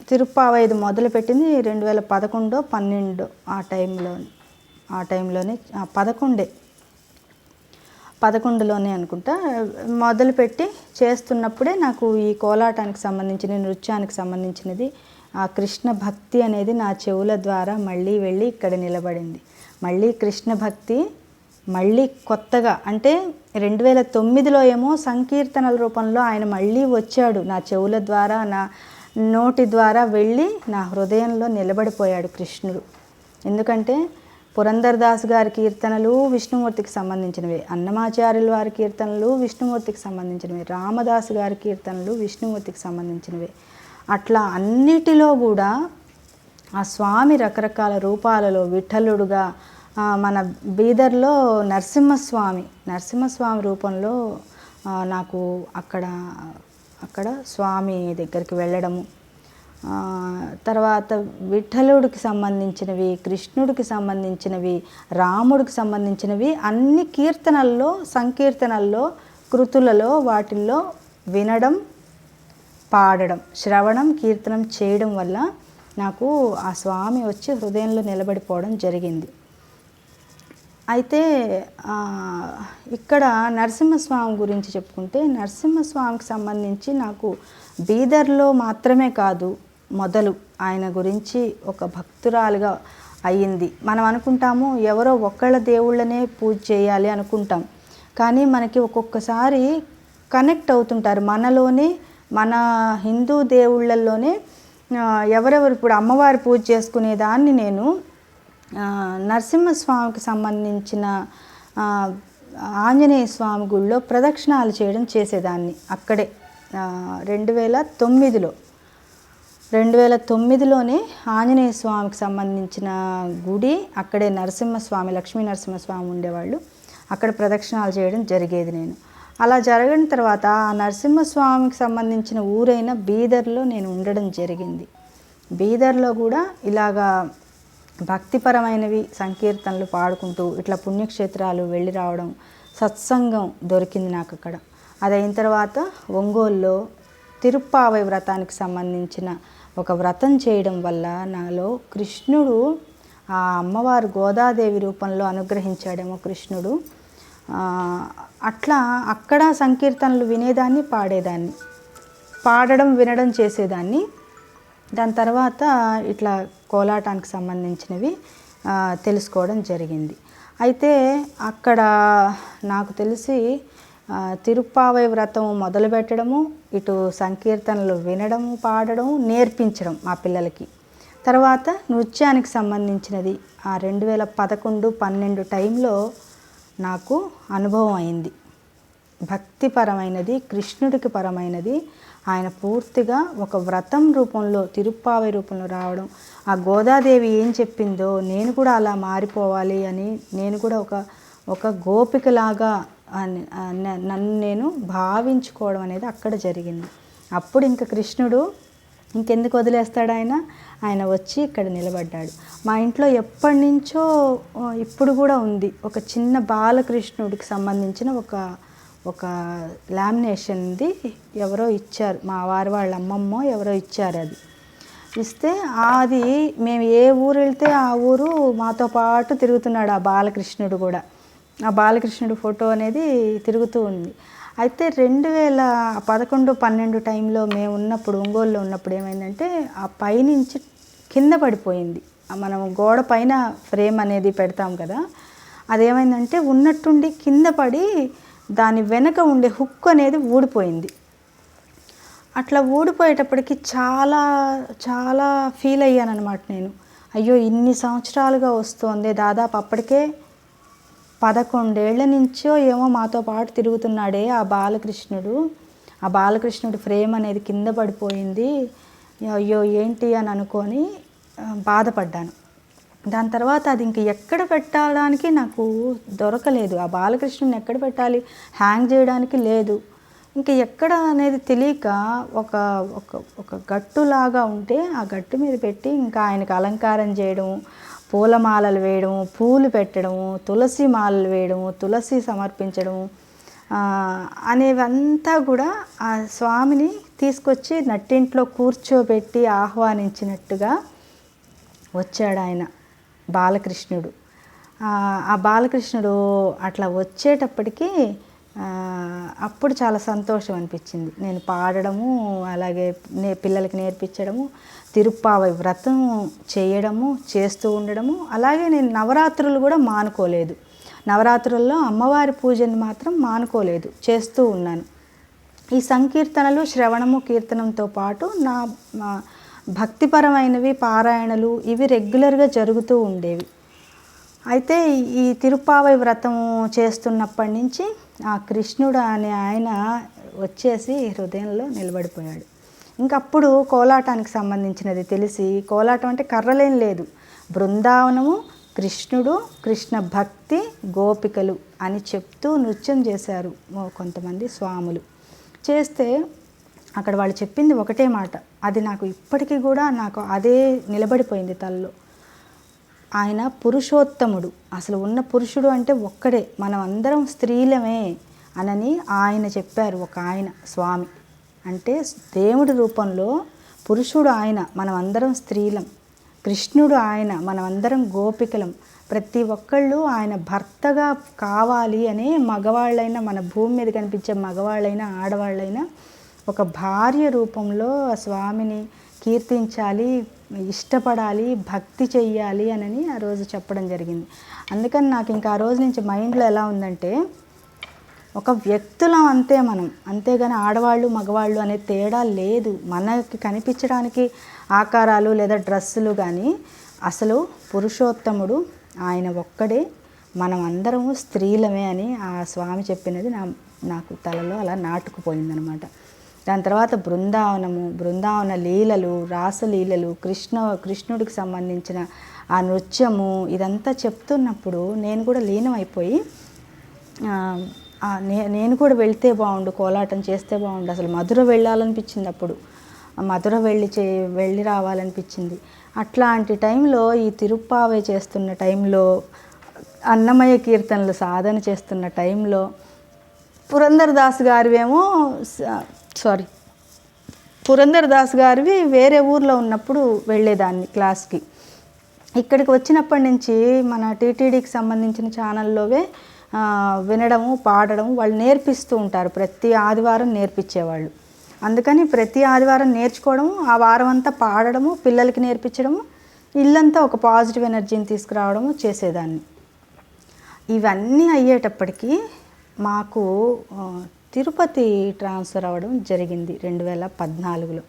తిరుప్పావైది మొదలుపెట్టింది 2011, 12 ఆ టైంలోనే 11లోనే అనుకుంటా మొదలుపెట్టి చేస్తున్నప్పుడే నాకు ఈ కోలాటానికి సంబంధించిన, నృత్యానికి సంబంధించినది ఆ కృష్ణ భక్తి అనేది నా చెవుల ద్వారా మళ్ళీ వెళ్ళి ఇక్కడ నిలబడింది. మళ్ళీ కృష్ణ భక్తి మళ్ళీ కొత్తగా, అంటే 2009లో ఏమో సంకీర్తనల రూపంలో ఆయన మళ్ళీ వచ్చాడు, నా చెవుల ద్వారా, నా నోటి ద్వారా వెళ్ళి నా హృదయంలో నిలబడిపోయాడు కృష్ణుడు. ఎందుకంటే పురందరదాస్ గారి కీర్తనలు విష్ణుమూర్తికి సంబంధించినవి, అన్నమాచార్యుల వారి కీర్తనలు విష్ణుమూర్తికి సంబంధించినవి, రామదాసు గారి కీర్తనలు విష్ణుమూర్తికి సంబంధించినవి. అట్లా అన్నిటిలో కూడా ఆ స్వామి రకరకాల రూపాలలో, విఠలుడుగా, మన బీదర్లో నరసింహస్వామి రూపంలో నాకు అక్కడ స్వామి దగ్గరికి వెళ్ళడము, తర్వాత విఠలుడికి సంబంధించినవి, కృష్ణుడికి సంబంధించినవి, రాముడికి సంబంధించినవి అన్ని కీర్తనల్లో, సంకీర్తనల్లో, కృతులలో, వాటిల్లో వినడం, పాడడం, శ్రవణం, కీర్తనం చేయడం వల్ల నాకు ఆ స్వామి వచ్చి హృదయంలో నిలబడిపోవడం జరిగింది. అయితే ఇక్కడ నరసింహస్వామి గురించి చెప్పుకుంటే, నరసింహస్వామికి సంబంధించి నాకు బీదర్లో మాత్రమే కాదు మొదలు ఆయన గురించి ఒక భక్తురాలుగా అయ్యింది. మనం అనుకుంటాము ఎవరో ఒక్కళ్ళ దేవుళ్ళనే పూజ చేయాలి అనుకుంటాం, కానీ మనకి ఒక్కొక్కసారి కనెక్ట్ అవుతుంటారు మనలోనే, మన హిందూ దేవుళ్ళల్లోనే ఎవరెవరు. ఇప్పుడు అమ్మవారి పూజ చేసుకునేదాన్ని నేను నరసింహస్వామికి సంబంధించిన ఆంజనేయ స్వామి గుళ్ళో ప్రదక్షిణాలు చేయడం చేసేదాన్ని అక్కడే 2009లోనే ఆంజనేయ స్వామికి సంబంధించిన గుడి అక్కడే, నరసింహస్వామి, లక్ష్మీ నరసింహస్వామి ఉండేవాళ్ళు, అక్కడ ప్రదక్షిణాలు చేయడం జరిగేది నేను. అలా జరగిన తర్వాత ఆ నరసింహస్వామికి సంబంధించిన ఊరైన బీదర్లో నేను ఉండడం జరిగింది. బీదర్లో కూడా ఇలాగా భక్తిపరమైనవి సంకీర్తనలు పాడుకుంటూ ఇట్లా పుణ్యక్షేత్రాలు వెళ్ళి రావడం, సత్సంగం దొరికింది నాకు అక్కడ. అదైన తర్వాత ఒంగోలులో తిరుప్పావై వ్రతానికి సంబంధించిన ఒక వ్రతం చేయడం వల్ల నాలో కృష్ణుడు, ఆ అమ్మవారు గోదాదేవి రూపంలో అనుగ్రహించాడేమో కృష్ణుడు. అట్లా అక్కడ సంకీర్తనలు వినేదాన్ని, పాడడం, వినడం చేసేదాన్ని. దాని తర్వాత ఇట్లా కోలాటానికి సంబంధించినవి తెలుసుకోవడం జరిగింది. అయితే అక్కడ నాకు తెలిసి తిరుప్పావై వ్రతం మొదలుపెట్టడము, ఇటు సంకీర్తనలు వినడము, పాడడం, నేర్పించడం మా పిల్లలకి. తర్వాత నృత్యానికి సంబంధించినది ఆ 2011, 12 టైంలో నాకు అనుభవం అయింది. భక్తిపరమైనది, కృష్ణుడికి పరమైనది. ఆయన పూర్తిగా ఒక వ్రతం రూపంలో, తిరుప్పావై రూపంలో రావడం, ఆ గోదాదేవి ఏం చెప్పిందో నేను కూడా అలా మారిపోవాలి అని, నేను కూడా ఒక గోపికలాగా నన్ను నేను భావించుకోవడం అనేది అక్కడ జరిగింది. అప్పుడు ఇంకా కృష్ణుడు ఇంకెందుకు వదిలేస్తాడు, ఆయన వచ్చి ఇక్కడ నిలబడ్డాడు. మా ఇంట్లో ఎప్పటి నుంచో ఇప్పుడు కూడా ఉంది, ఒక చిన్న బాలకృష్ణుడికి సంబంధించిన ఒక లామినేషన్ది ఎవరో ఇచ్చారు, మా వాళ్ళ అమ్మమ్మో ఎవరో ఇచ్చారు. అది ఇస్తే అది మేము ఏ ఊరు వెళ్తే ఆ ఊరు మాతో పాటు తిరుగుతున్నాడు ఆ బాలకృష్ణుడు కూడా. ఆ బాలకృష్ణుడు ఫోటో అనేది తిరుగుతూ ఉంది. అయితే 2011, 12 టైంలో మేము ఉన్నప్పుడు, ఒంగోలులో ఉన్నప్పుడు ఏమైందంటే ఆ పైనుంచి కింద పడిపోయింది. మనం గోడ పైన ఫ్రేమ్ అనేది పెడతాం కదా, అదేమైందంటే ఉన్నట్టుండి కింద పడి దాని వెనక ఉండే హుక్ అనేది ఊడిపోయింది. అట్లా ఊడిపోయేటప్పటికి చాలా చాలా ఫీల్ అయ్యాను అనమాట నేను. అయ్యో ఇన్ని సంవత్సరాలుగా వస్తోంది, దాదాపు అప్పటికే 11 ఏళ్ల నుంచో ఏమో మాతో పాటు తిరుగుతున్నాడే ఆ బాలకృష్ణుడు ఫ్రేమ్ అనేది కింద పడిపోయింది, అయ్యో ఏంటి అని అనుకొని బాధపడ్డాను. దాని తర్వాత అది ఇంక ఎక్కడ పెట్టడానికి నాకు దొరకలేదు. ఆ బాలకృష్ణుని ఎక్కడ పెట్టాలి, హ్యాంగ్ చేయడానికి లేదు. ఇంక ఎక్కడ అనేది తెలియక ఒక ఒక ఒక గట్టులాగా ఉంటే ఆ గట్టు మీద పెట్టి ఇంకా ఆయనకు అలంకారం చేయడం, పూలమాలలు వేయడము, పూలు పెట్టడము, తులసి మాలలు వేయడము, తులసి సమర్పించడము అనేవంతా కూడా ఆ స్వామిని తీసుకొచ్చి నట్టింట్లో కూర్చోబెట్టి ఆహ్వానించినట్టుగా వచ్చాడు ఆయన బాలకృష్ణుడు. ఆ బాలకృష్ణుడు అట్లా వచ్చేటప్పటికి అప్పుడు చాలా సంతోషం అనిపించింది. నేను పాడడము, అలాగే పిల్లలకి నేర్పించడము, తిరుప్పావై వ్రతం చేయడము, చేస్తూ ఉండడము. అలాగే నేను నవరాత్రులు కూడా మానుకోలేదు. నవరాత్రుల్లో అమ్మవారి పూజను మాత్రం మానుకోలేదు, చేస్తూ ఉన్నాను. ఈ సంకీర్తనలు, శ్రవణము, కీర్తనంతో పాటు నా భక్తిపరమైనవి పారాయణలు ఇవి రెగ్యులర్గా జరుగుతూ ఉండేవి. అయితే ఈ తిరుప్పావై వ్రతం చేస్తున్నప్పటి నుంచి ఆ కృష్ణుడు అనే ఆయన వచ్చేసి హృదయంలో నిలబడిపోయాడు. ఇంకప్పుడు కోలాటానికి సంబంధించినది తెలిసి, కోలాటం అంటే కర్రలేం లేదు, బృందావనము, కృష్ణుడు, కృష్ణ భక్తి, గోపికలు అని చెప్తూ నృత్యం చేశారు కొంతమంది స్వాములు. చేస్తే అక్కడ వాళ్ళు చెప్పింది ఒకటే మాట, అది నాకు ఇప్పటికీ కూడా నాకు అదే నిలబడిపోయింది తలలో. ఆయన పురుషోత్తముడు, అసలు ఉన్న పురుషుడు అంటే ఒక్కడే, మనం అందరం స్త్రీలమే అనని ఆయన చెప్పారు. ఒక ఆయన స్వామి అంటే దేవుడి రూపంలో పురుషుడు ఆయన, మనం అందరం స్త్రీలం. కృష్ణుడు ఆయన, మనం అందరం గోపికలం. ప్రతి ఒక్కళ్ళు ఆయన భర్తగా కావాలి అనే మగవాళ్ళైనా, మన భూమి మీద కనిపించే మగవాళ్ళైనా ఆడవాళ్ళైనా ఒక భార్య రూపంలో ఆ స్వామిని కీర్తించాలి, ఇష్టపడాలి, భక్తి చెయ్యాలి అని ఆ రోజు చెప్పడం జరిగింది. అందుకని నాకు ఇంకా ఆ రోజు నుంచి మైండ్లో ఎలా ఉందంటే, ఒక వ్యక్తులం అంతే మనం, అంతేగాని ఆడవాళ్ళు మగవాళ్ళు అనే తేడా లేదు. మనకి కనిపించడానికి ఆకారాలు లేదా డ్రెస్సులు కానీ అసలు పురుషోత్తముడు ఆయన ఒక్కడే, మనం అందరము స్త్రీలమే అని ఆ స్వామి చెప్పినది నాకు తలలో అలా నాటుకుపోయిందనమాట. దాని తర్వాత బృందావన లీలలు, రాసలీలలు, కృష్ణుడికి సంబంధించిన ఆ నృత్యము ఇదంతా చెప్తున్నప్పుడు నేను కూడా లీనమైపోయి నేను కూడా వెళ్తే బాగుండు, కోలాటం చేస్తే బాగుండు. అసలు మధుర వెళ్ళాలనిపించింది. అప్పుడు మధుర వెళ్ళి రావాలనిపించింది. అట్లాంటి టైంలో ఈ తిరుప్పావై చేస్తున్న టైంలో, అన్నమయ్య కీర్తనలు సాధన చేస్తున్న టైంలో పురంధరదాస్ గారివి వేరే ఊర్లో ఉన్నప్పుడు వెళ్ళేదాన్ని క్లాస్కి. ఇక్కడికి వచ్చినప్పటి నుంచి మన టీటీడీకి సంబంధించిన ఛానల్లోవే వినడము, పాడడము వాళ్ళు నేర్పిస్తూ ఉంటారు. ప్రతి ఆదివారం నేర్పించేవాళ్ళు. అందుకని ప్రతి ఆదివారం నేర్చుకోవడము, ఆ వారం అంతా పాడడము, పిల్లలకి నేర్పించడము, ఇల్లంతా ఒక పాజిటివ్ ఎనర్జీని తీసుకురావడము చేసేదాన్ని. ఇవన్నీ అయ్యేటప్పటికీ మాకు తిరుపతి ట్రాన్స్ఫర్ అవ్వడం జరిగింది 2014లో.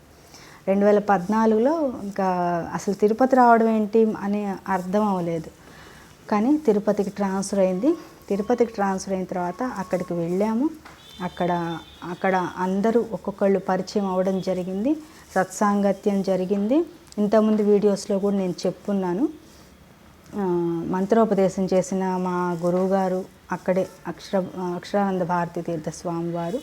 2014లో ఇంకా అసలు తిరుపతి రావడం ఏంటి అని అర్థం అవ్వలేదు. కానీ తిరుపతికి ట్రాన్స్ఫర్ అయింది. తిరుపతికి ట్రాన్స్ఫర్ అయిన తర్వాత అక్కడికి వెళ్ళాము. అక్కడ అందరూ ఒక్కొక్కళ్ళు పరిచయం అవ్వడం జరిగింది, సత్సాంగత్యం జరిగింది. ఇంతకుముందు వీడియోస్లో కూడా నేను చెప్పున్నాను. మంత్రోపదేశం చేసిన మా గురువుగారు అక్కడే అక్షరానంద భారతి తీర్థ స్వామి వారు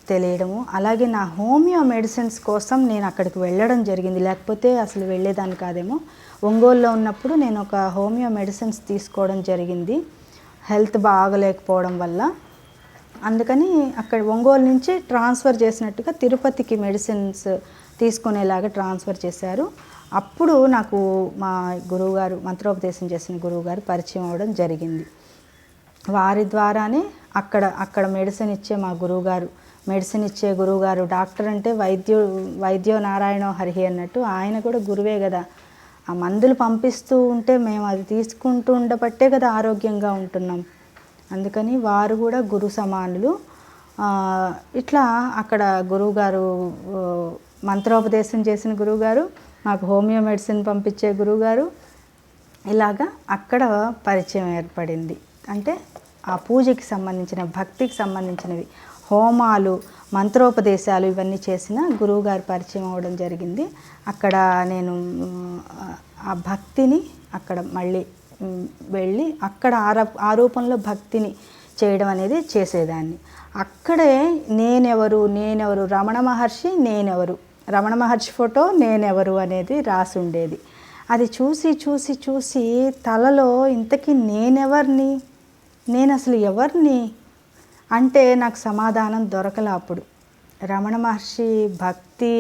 తెలియడము, అలాగే నా హోమియో మెడిసిన్స్ కోసం నేను అక్కడికి వెళ్ళడం జరిగింది. లేకపోతే అసలు వెళ్ళేదాన్ని కాదేమో. ఒంగోలులో ఉన్నప్పుడు నేను ఒక హోమియో మెడిసిన్స్ తీసుకోవడం జరిగింది, హెల్త్ బాగలేకపోవడం వల్ల. అందుకని అక్కడ ఒంగోలు నుంచి ట్రాన్స్ఫర్ చేసినట్టుగా తిరుపతికి మెడిసిన్స్ తీసుకునేలాగా ట్రాన్స్ఫర్ చేశారు. అప్పుడు నాకు మా గురువుగారు, మంత్రోపదేశం చేసిన గురువుగారు పరిచయం అవ్వడం జరిగింది. వారి ద్వారానే అక్కడ మెడిసిన్ ఇచ్చే మా గురువుగారు, మెడిసిన్ ఇచ్చే గురువుగారు, డాక్టర్ అంటే వైద్యో నారాయణో హరిహి అన్నట్టు ఆయన కూడా గురువే కదా. ఆ మందులు పంపిస్తూ ఉంటే మేము అది తీసుకుంటూ ఉండబట్టే కదా ఆరోగ్యంగా ఉంటున్నాం. అందుకని వారు కూడా గురు సమానులు. ఇట్లా అక్కడ గురువుగారు, మంత్రోపదేశం చేసిన గురువుగారు, మాకు హోమియో మెడిసిన్ పంపించే గురువుగారు, ఇలాగా అక్కడ పరిచయం ఏర్పడింది. అంటే ఆ పూజకి సంబంధించిన, భక్తికి సంబంధించినవి, హోమాలు, మంత్రోపదేశాలు ఇవన్నీ చేసిన గురువుగారి పరిచయం అవ్వడం జరిగింది. అక్కడ నేను ఆ భక్తిని అక్కడ మళ్ళీ వెళ్ళి అక్కడ ఆ రూపంలో భక్తిని చేయడం అనేది చేసేదాన్ని. అక్కడే నేనెవరు రమణ మహర్షి నేనెవరు, రమణ మహర్షి ఫోటో నేనెవరు అనేది రాసి ఉండేది. అది చూసి చూసి చూసి తలలో ఇంతకీ నేనెవరిని, నేను అసలు ఎవరిని అంటే నాకు సమాధానం దొరకలే. అప్పుడు రమణ మహర్షి భక్తి,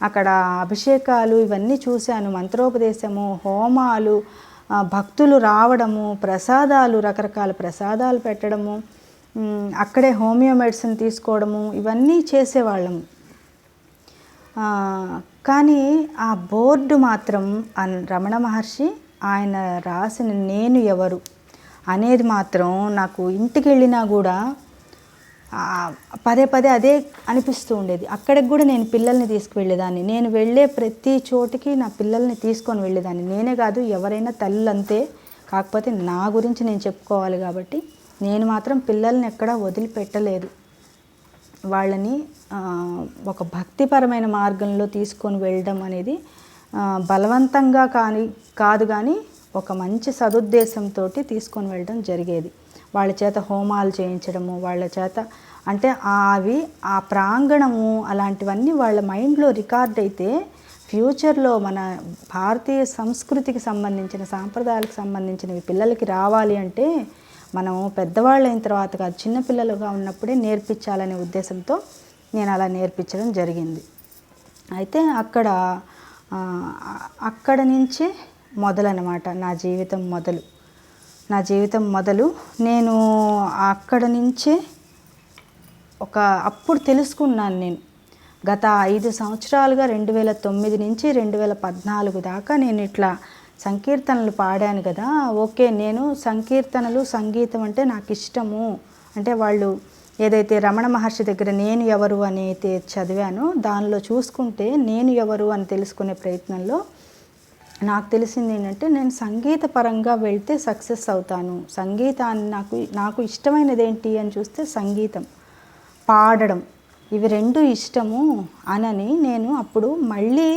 అక్కడ అభిషేకాలు ఇవన్నీ చూశాను, మంత్రోపదేశము, హోమాలు, భక్తులు రావడము, ప్రసాదాలు, రకరకాల ప్రసాదాలు పెట్టడము, అక్కడే హోమియో మెడిసిన్ తీసుకోవడము ఇవన్నీ చేసేవాళ్ళము. కానీ ఆ బోర్డు మాత్రం రమణ మహర్షి ఆయన రాసిన నేను ఎవరు అనేది మాత్రం నాకు ఇంటికి వెళ్ళినా కూడా పదే పదే అదే అనిపిస్తూ ఉండేది. అక్కడికి కూడా నేను పిల్లల్ని తీసుకువెళ్ళేదాన్ని. నేను వెళ్ళే ప్రతి చోటికి నా పిల్లల్ని తీసుకొని వెళ్ళేదాన్ని. నేనే కాదు, ఎవరైనా తల్లి అంతే. కాకపోతే నా గురించి నేను చెప్పుకోవాలి కాబట్టి నేను మాత్రం పిల్లల్ని ఎక్కడా వదిలిపెట్టలేదు. వాళ్ళని ఒక భక్తిపరమైన మార్గంలో తీసుకొని వెళ్ళడం అనేది బలవంతంగా కాదు కానీ ఒక మంచి సదుద్దేశంతో తీసుకొని వెళ్ళడం జరిగేది. వాళ్ళ చేత హోమాలు చేయించడము, వాళ్ళ చేత అంటే ఆ ప్రాంగణము అలాంటివన్నీ వాళ్ళ మైండ్లో రికార్డ్ అయితే ఫ్యూచర్లో మన భారతీయ సంస్కృతికి సంబంధించిన సాంప్రదాయాలకు సంబంధించినవి పిల్లలకి రావాలి అంటే మనం పెద్దవాళ్ళు అయిన తర్వాత కాదు, చిన్నపిల్లలుగా ఉన్నప్పుడే నేర్పించాలనే ఉద్దేశంతో నేను అలా నేర్పించడం జరిగింది. అయితే అక్కడ నుంచే మొదలన్నమాట నా జీవితం మొదలు. నేను అక్కడ నుంచే అప్పుడు తెలుసుకున్నాను. నేను గత 5 సంవత్సరాలుగా 2009 నుంచి 2014 దాకా నేను ఇట్లా సంకీర్తనలు పాడాను కదా. ఓకే, నేను సంకీర్తనలు, సంగీతం అంటే నాకు ఇష్టము. అంటే వాళ్ళు ఏదైతే రమణ మహర్షి దగ్గర నేను ఎవరు అని అయితే చదివానో దానిలో చూసుకుంటే నేను ఎవరు అని తెలుసుకునే ప్రయత్నంలో నాకు తెలిసింది ఏంటంటే నేను సంగీత పరంగా వెళ్తే సక్సెస్ అవుతాను. సంగీతాన్ని నాకు ఇష్టమైనది ఏంటి అని చూస్తే సంగీతం, పాడడం, ఇవి రెండు ఇష్టము అనని నేను అప్పుడు మళ్ళీ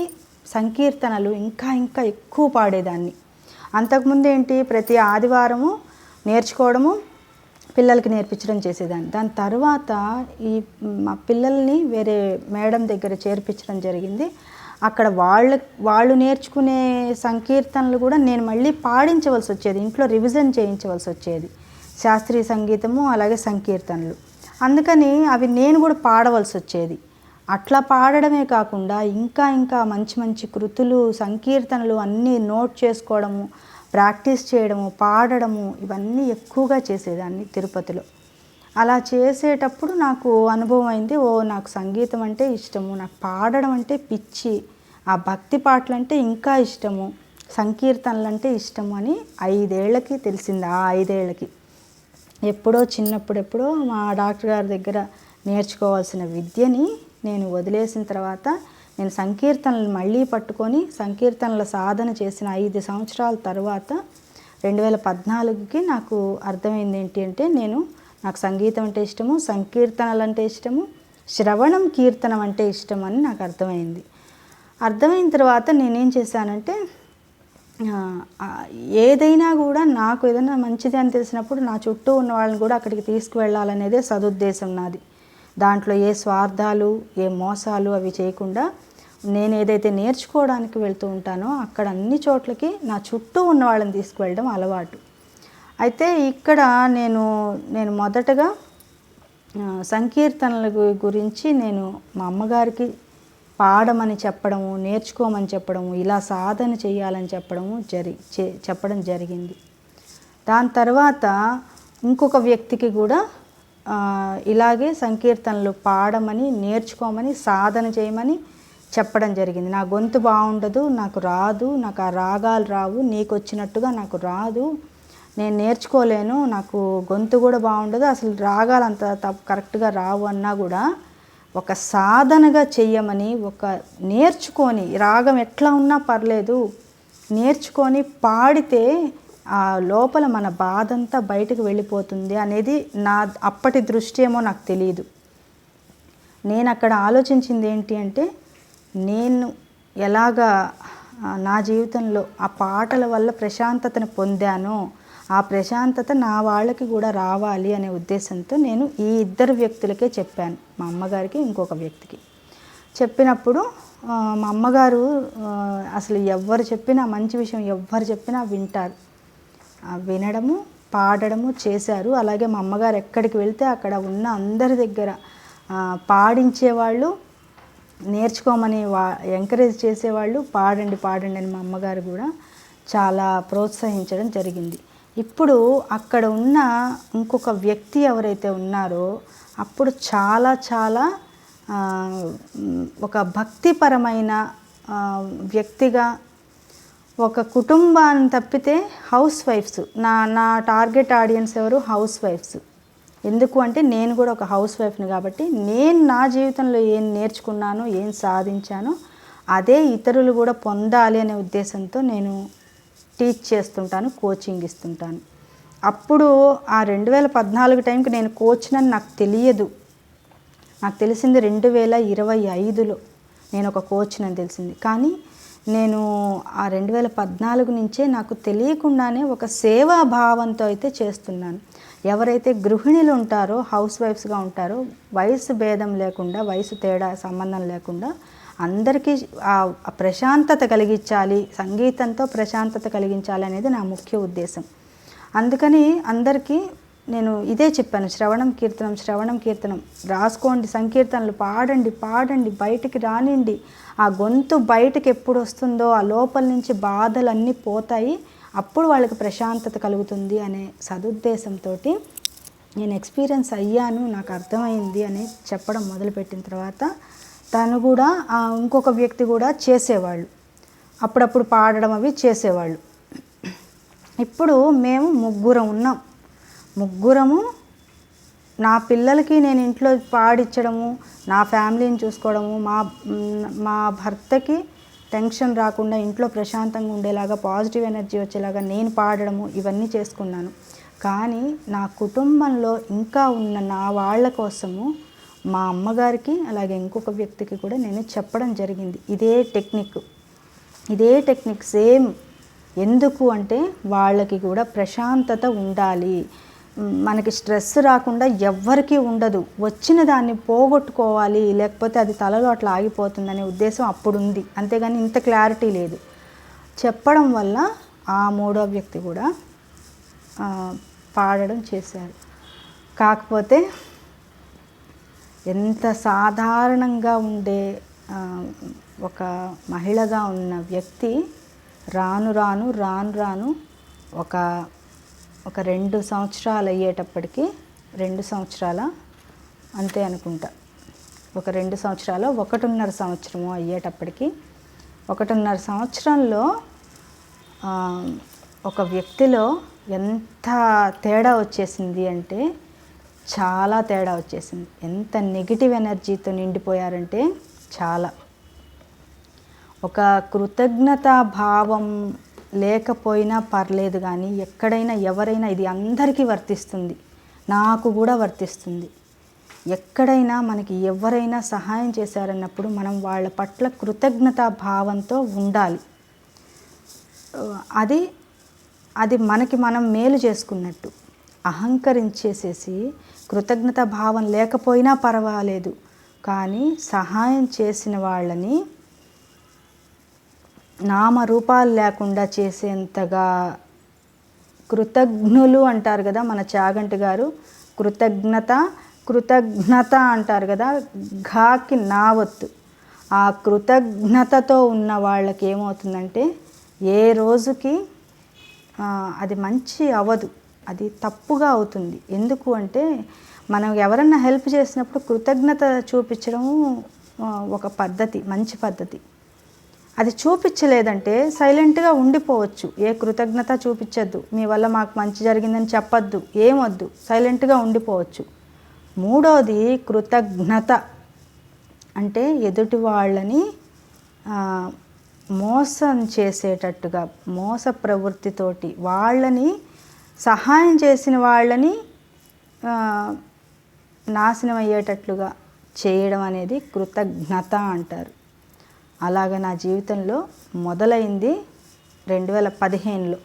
సంకీర్తనలు ఇంకా ఎక్కువ పాడేదాన్ని. అంతకుముందు ఏంటి, ప్రతి ఆదివారము నేర్చుకోవడము, పిల్లలకి నేర్పించడం చేసేదాన్ని. దాని తర్వాత మా పిల్లల్ని వేరే మేడం దగ్గర చేర్పించడం జరిగింది. అక్కడ వాళ్ళు నేర్చుకునే సంకీర్తనలు కూడా నేను మళ్ళీ పాడించవలసి వచ్చేది, ఇంట్లో రివిజన్ చేయించవలసి వచ్చేది, శాస్త్రీయ సంగీతము అలాగే సంకీర్తనలు. అందుకని అవి నేను కూడా పాడవలసి వచ్చేది. అట్లా పాడడమే కాకుండా ఇంకా మంచి కృతులు, సంకీర్తనలు అన్నీ నోట్ చేసుకోవడము, ప్రాక్టీస్ చేయడము, పాడడము ఇవన్నీ ఎక్కువగా చేసేదాన్ని తిరుపతిలో. అలా చేసేటప్పుడు నాకు అనుభవం అయింది, నాకు సంగీతం అంటే ఇష్టము, నాకు పాడడం అంటే పిచ్చి, ఆ భక్తి పాటలు అంటే ఇంకా ఇష్టము, సంకీర్తనలు అంటే ఇష్టము అని 5 ఏళ్ళకి తెలిసింది. ఆ 5 ఏళ్ళకి ఎప్పుడో చిన్నప్పుడెప్పుడో మా డాక్టర్ గారి దగ్గర నేర్చుకోవాల్సిన విద్యని నేను వదిలేసిన తర్వాత నేను సంకీర్తనలు మళ్ళీ పట్టుకొని సంకీర్తనల సాధన చేసిన 5 సంవత్సరాల తర్వాత 2014కి నాకు అర్థమైంది ఏంటి అంటే నాకు సంగీతం అంటే ఇష్టము, సంకీర్తనలు అంటే ఇష్టము, శ్రవణం కీర్తనం అంటే ఇష్టం అని నాకు అర్థమైన తర్వాత నేనేం చేశానంటే ఏదైనా కూడా నాకు ఏదైనా మంచిది అని తెలిసినప్పుడు నా చుట్టూ ఉన్న వాళ్ళని కూడా అక్కడికి తీసుకువెళ్ళాలనేదే సదుద్దేశం నాది. దాంట్లో ఏ స్వార్థాలు, ఏ మోసాలు అవి చేయకుండా నేను ఏదైతే నేర్చుకోవడానికి వెళ్తూ ఉంటానో అక్కడ అన్ని చోట్లకి నా చుట్టూ ఉన్న వాళ్ళని తీసుకువెళ్ళడం అలవాటు. అయితే ఇక్కడ నేను మొదటగా సంకీర్తనల గురించి నేను మా అమ్మగారికి పాడమని చెప్పడము, నేర్చుకోమని చెప్పడము, ఇలా సాధన చేయాలని చెప్పడం జరిగింది. దాని తర్వాత ఇంకొక వ్యక్తికి కూడా ఇలాగే సంకీర్తనలు పాడమని, నేర్చుకోమని, సాధన చేయమని చెప్పడం జరిగింది. నా గొంతు బాగుండదు, నాకు రాదు, నాకు ఆ రాగాలు రావు, నీకు వచ్చినట్టుగా నాకు రాదు, నేను నేర్చుకోలేను, నాకు గొంతు కూడా బాగుండదు, అసలు రాగాలు అంత కరెక్ట్గా రావు అన్నా కూడా ఒక సాధనగా చెయ్యమని, నేర్చుకొని రాగం ఎట్లా ఉన్నా పర్లేదు నేర్చుకొని పాడితే ఆ లోపల మన బాధ అంతా బయటకు వెళ్ళిపోతుంది అనేది నా అప్పటి దృష్టి ఏమో నాకు తెలియదు. నేను అక్కడ ఆలోచించింది ఏంటి అంటే, నేను ఎలాగా నా జీవితంలో ఆ పాటల వల్ల ప్రశాంతతను పొందానో, ఆ ప్రశాంతత నా వాళ్ళకి కూడా రావాలి అనే ఉద్దేశంతో నేను ఈ ఇద్దరు వ్యక్తులకే చెప్పాను. మా అమ్మగారికి, ఇంకొక వ్యక్తికి. చెప్పినప్పుడు మా అమ్మగారు అసలు ఎవ్వరు చెప్పినా మంచి విషయం ఎవ్వరు చెప్పినా వింటారు. వినడము, పాడడము చేశారు. అలాగే మా అమ్మగారు ఎక్కడికి వెళ్తే అక్కడ ఉన్న అందరి దగ్గర పాడించేవాళ్ళు, నేర్చుకోమని ఎంకరేజ్ చేసేవాళ్ళు. పాడండి పాడండి అని మా అమ్మగారు కూడా చాలా ప్రోత్సహించడం జరిగింది. ఇప్పుడు అక్కడ ఉన్న ఇంకొక వ్యక్తి ఎవరైతే ఉన్నారో అప్పుడు చాలా చాలా ఒక భక్తిపరమైన వ్యక్తిగా, ఒక కుటుంబాన్ని తప్పితే హౌస్ వైఫ్స్, నా టార్గెట్ ఆడియన్స్ ఎవరు హౌస్ వైఫ్స్. ఎందుకు అంటే నేను కూడా ఒక హౌస్ వైఫ్ని కాబట్టి నేను నా జీవితంలో ఏం నేర్చుకున్నానో, ఏం సాధించానో అదే ఇతరులు కూడా పొందాలి అనే ఉద్దేశంతో నేను టీచ్ చేస్తుంటాను, కోచింగ్ ఇస్తుంటాను. అప్పుడు ఆ 2014 టైంకి నేను కోచ్నని నాకు తెలియదు. నాకు తెలిసింది 2025లో నేను ఒక కోచ్నని తెలిసింది. కానీ నేను ఆ 2014 నుంచే నాకు తెలియకుండానే ఒక సేవా భావంతో అయితే చేస్తున్నాను. ఎవరైతే గృహిణులు ఉంటారో, హౌస్ వైఫ్స్గా ఉంటారో, వయసు భేదం లేకుండా, వయసు తేడా సంబంధం లేకుండా అందరికీ ఆ ప్రశాంతత కలిగించాలి, సంగీతంతో ప్రశాంతత కలిగించాలి అనేది నా ముఖ్య ఉద్దేశం. అందుకని అందరికీ నేను ఇదే చెప్పాను, శ్రవణం కీర్తనం రాసుకోండి, సంకీర్తనలు పాడండి, బయటికి రానిండి. ఆ గొంతు బయటకు ఎప్పుడు వస్తుందో ఆ లోపల నుంచి బాధలన్నీ పోతాయి, అప్పుడు వాళ్ళకి ప్రశాంతత కలుగుతుంది అనే సదుద్దేశంతో నేను ఎక్స్పీరియన్స్ అయ్యాను, నాకు అర్థమైంది అని చెప్పడం మొదలుపెట్టిన తర్వాత తను కూడా ఇంకొక వ్యక్తి కూడా చేసేవాళ్ళు, అప్పుడప్పుడు పాడడం అవి చేసేవాళ్ళు. ఇప్పుడు మేము ముగ్గురము నా పిల్లలకి నేను ఇంట్లో పాడించడము, నా ఫ్యామిలీని చూసుకోవడము, మా భర్తకి టెన్షన్ రాకుండా ఇంట్లో ప్రశాంతంగా ఉండేలాగా, పాజిటివ్ ఎనర్జీ వచ్చేలాగా నేను పాడడము, ఇవన్నీ చేసుకున్నాను. కానీ నా కుటుంబంలో ఇంకా ఉన్న నా వాళ్ళ కోసము మా అమ్మగారికి అలాగే ఇంకొక వ్యక్తికి కూడా నేను చెప్పడం జరిగింది. ఇదే టెక్నిక్ సేమ్. ఎందుకు అంటే వాళ్ళకి కూడా ప్రశాంతత ఉండాలి, మనకి స్ట్రెస్ రాకుండా ఎవ్వరికీ ఉండదు, వచ్చిన దాన్ని పోగొట్టుకోవాలి, లేకపోతే అది తలలో అట్లా ఆగిపోతుందనే ఉద్దేశం అప్పుడు ఉంది. అంతేగాని ఇంత క్లారిటీ లేదు. చెప్పడం వల్ల ఆ మూడో వ్యక్తి కూడా పాడడం చేశారు. కాకపోతే ఎంత సాధారణంగా ఉండే ఒక మహిళగా ఉన్న వ్యక్తి రాను రాను ఒక 2 సంవత్సరాలు అయ్యేటప్పటికి, 2 సంవత్సరాల అంతే అనుకుంటా, ఒక 2 సంవత్సరాలు 1.5 సంవత్సరము అయ్యేటప్పటికి, 1.5 సంవత్సరంలో ఒక వ్యక్తిలో ఎంత తేడా వచ్చేసింది అంటే చాలా తేడా వచ్చేసింది. ఎంత నెగిటివ్ ఎనర్జీతో నిండిపోయారంటే చాలా. ఒక కృతజ్ఞతా భావం లేకపోయినా పర్లేదు కానీ ఎక్కడైనా ఎవరైనా, ఇది అందరికీ వర్తిస్తుంది, నాకు కూడా వర్తిస్తుంది. ఎక్కడైనా మనకి ఎవరైనా సహాయం చేశారన్నప్పుడు మనం వాళ్ళ పట్ల కృతజ్ఞతా భావంతో ఉండాలి. అది మనకి మనం మేలు చేసుకున్నట్టు. అహంకరించేసేసి కృతజ్ఞతా భావం లేకపోయినా పర్వాలేదు కానీ సహాయం చేసిన వాళ్ళని నామరూపాలు లేకుండా చేసేంతగా కృతజ్ఞులు అంటారు కదా మన చాగంటి గారు, కృతజ్ఞత అంటారు కదా, ఘాకి నావత్తు. ఆ కృతజ్ఞతతో ఉన్న వాళ్ళకి ఏమవుతుందంటే ఏ రోజుకి అది మంచి అవ్వదు, అది తప్పుగా అవుతుంది. ఎందుకు అంటే మనం ఎవరన్నా హెల్ప్ చేసినప్పుడు కృతజ్ఞత చూపించడం ఒక పద్ధతి, మంచి పద్ధతి. అది చూపించలేదంటే సైలెంట్గా ఉండిపోవచ్చు. ఏ కృతజ్ఞత చూపించద్దు, మీ వల్ల మాకు మంచి జరిగిందని చెప్పద్దు, ఏమొద్దు, సైలెంట్గా ఉండిపోవచ్చు. మూడోది కృతజ్ఞత అంటే ఎదుటి వాళ్ళని మోసం చేసేటట్టుగా, మోస ప్రవృత్తితోటి వాళ్ళని, సహాయం చేసిన వాళ్ళని నాశనం అయ్యేటట్లుగా చేయడం అనేది కృతజ్ఞత అంటారు. అలాగ నా జీవితంలో మొదలైంది 2015లో.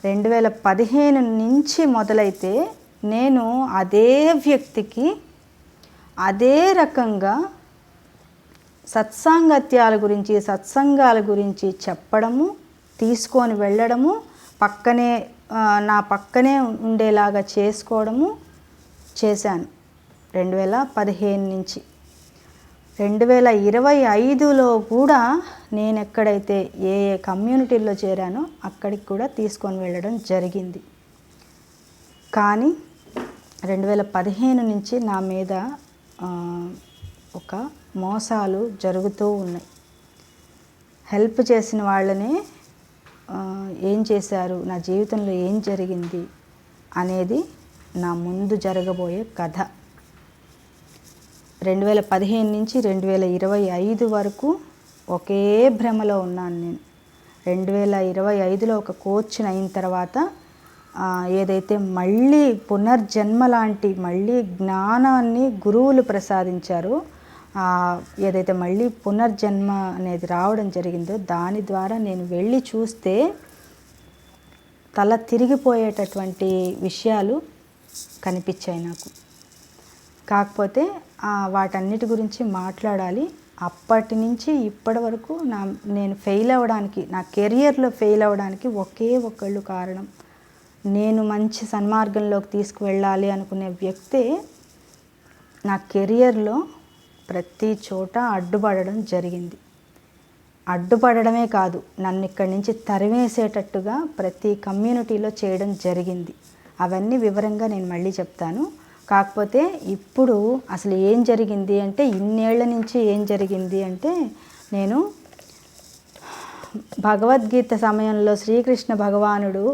2015 నుంచి మొదలైతే నేను అదే వ్యక్తికి అదే రకంగా సత్సాంగత్యాల గురించి, సత్సంగాల గురించి చెప్పడము, తీసుకొని వెళ్ళడము, నా పక్కనే ఉండేలాగా చేసుకోవడము చేశాను 2015 నుంచి. 2025లో కూడా నేను ఎక్కడైతే ఏ కమ్యూనిటీల్లో చేరానో అక్కడికి కూడా తీసుకొని వెళ్ళడం జరిగింది. కానీ 2015 నుంచి నా మీద ఒక మోసాలు జరుగుతూ ఉన్నాయి. హెల్ప్ చేసిన వాళ్ళనే ఏం చేశారు, నా జీవితంలో ఏం జరిగింది అనేది నా ముందు జరగబోయే కథ. 2015 నుంచి 2025 వరకు ఒకే భ్రమలో ఉన్నాను నేను. 2025లో ఒక కోచ్ని అయిన తర్వాత ఏదైతే మళ్ళీ పునర్జన్మ లాంటి మళ్ళీ జ్ఞానాన్ని గురువులు ప్రసాదించారో, ఏదైతే మళ్ళీ పునర్జన్మ అనేది రావడం జరిగిందో దాని ద్వారా నేను వెళ్ళి చూస్తే తల తిరిగిపోయేటటువంటి విషయాలు కనిపించాయి నాకు. కాకపోతే వాటన్నిటి గురించి మాట్లాడాలి. అప్పటి నుంచి ఇప్పటి వరకు నేను ఫెయిల్ అవ్వడానికి, నా కెరియర్లో ఫెయిల్ అవ్వడానికి ఒకే ఒకళ్ళు కారణం. నేను మంచి సన్మార్గంలోకి తీసుకువెళ్ళాలి అనుకునే వ్యక్తే నా కెరియర్లో ప్రతి చోట అడ్డుపడడం జరిగింది. అడ్డుపడడమే కాదు, నన్ను ఇక్కడి నుంచి తరిమేసేటట్టుగా ప్రతి కమ్యూనిటీలో చేయడం జరిగింది. అవన్నీ వివరంగా నేను మళ్ళీ చెప్తాను. కాకపోతే ఇప్పుడు అసలు ఏం జరిగింది అంటే, ఇన్నేళ్ల నుంచి ఏం జరిగింది అంటే, నేను భగవద్గీత సమయంలో శ్రీకృష్ణ భగవానుడు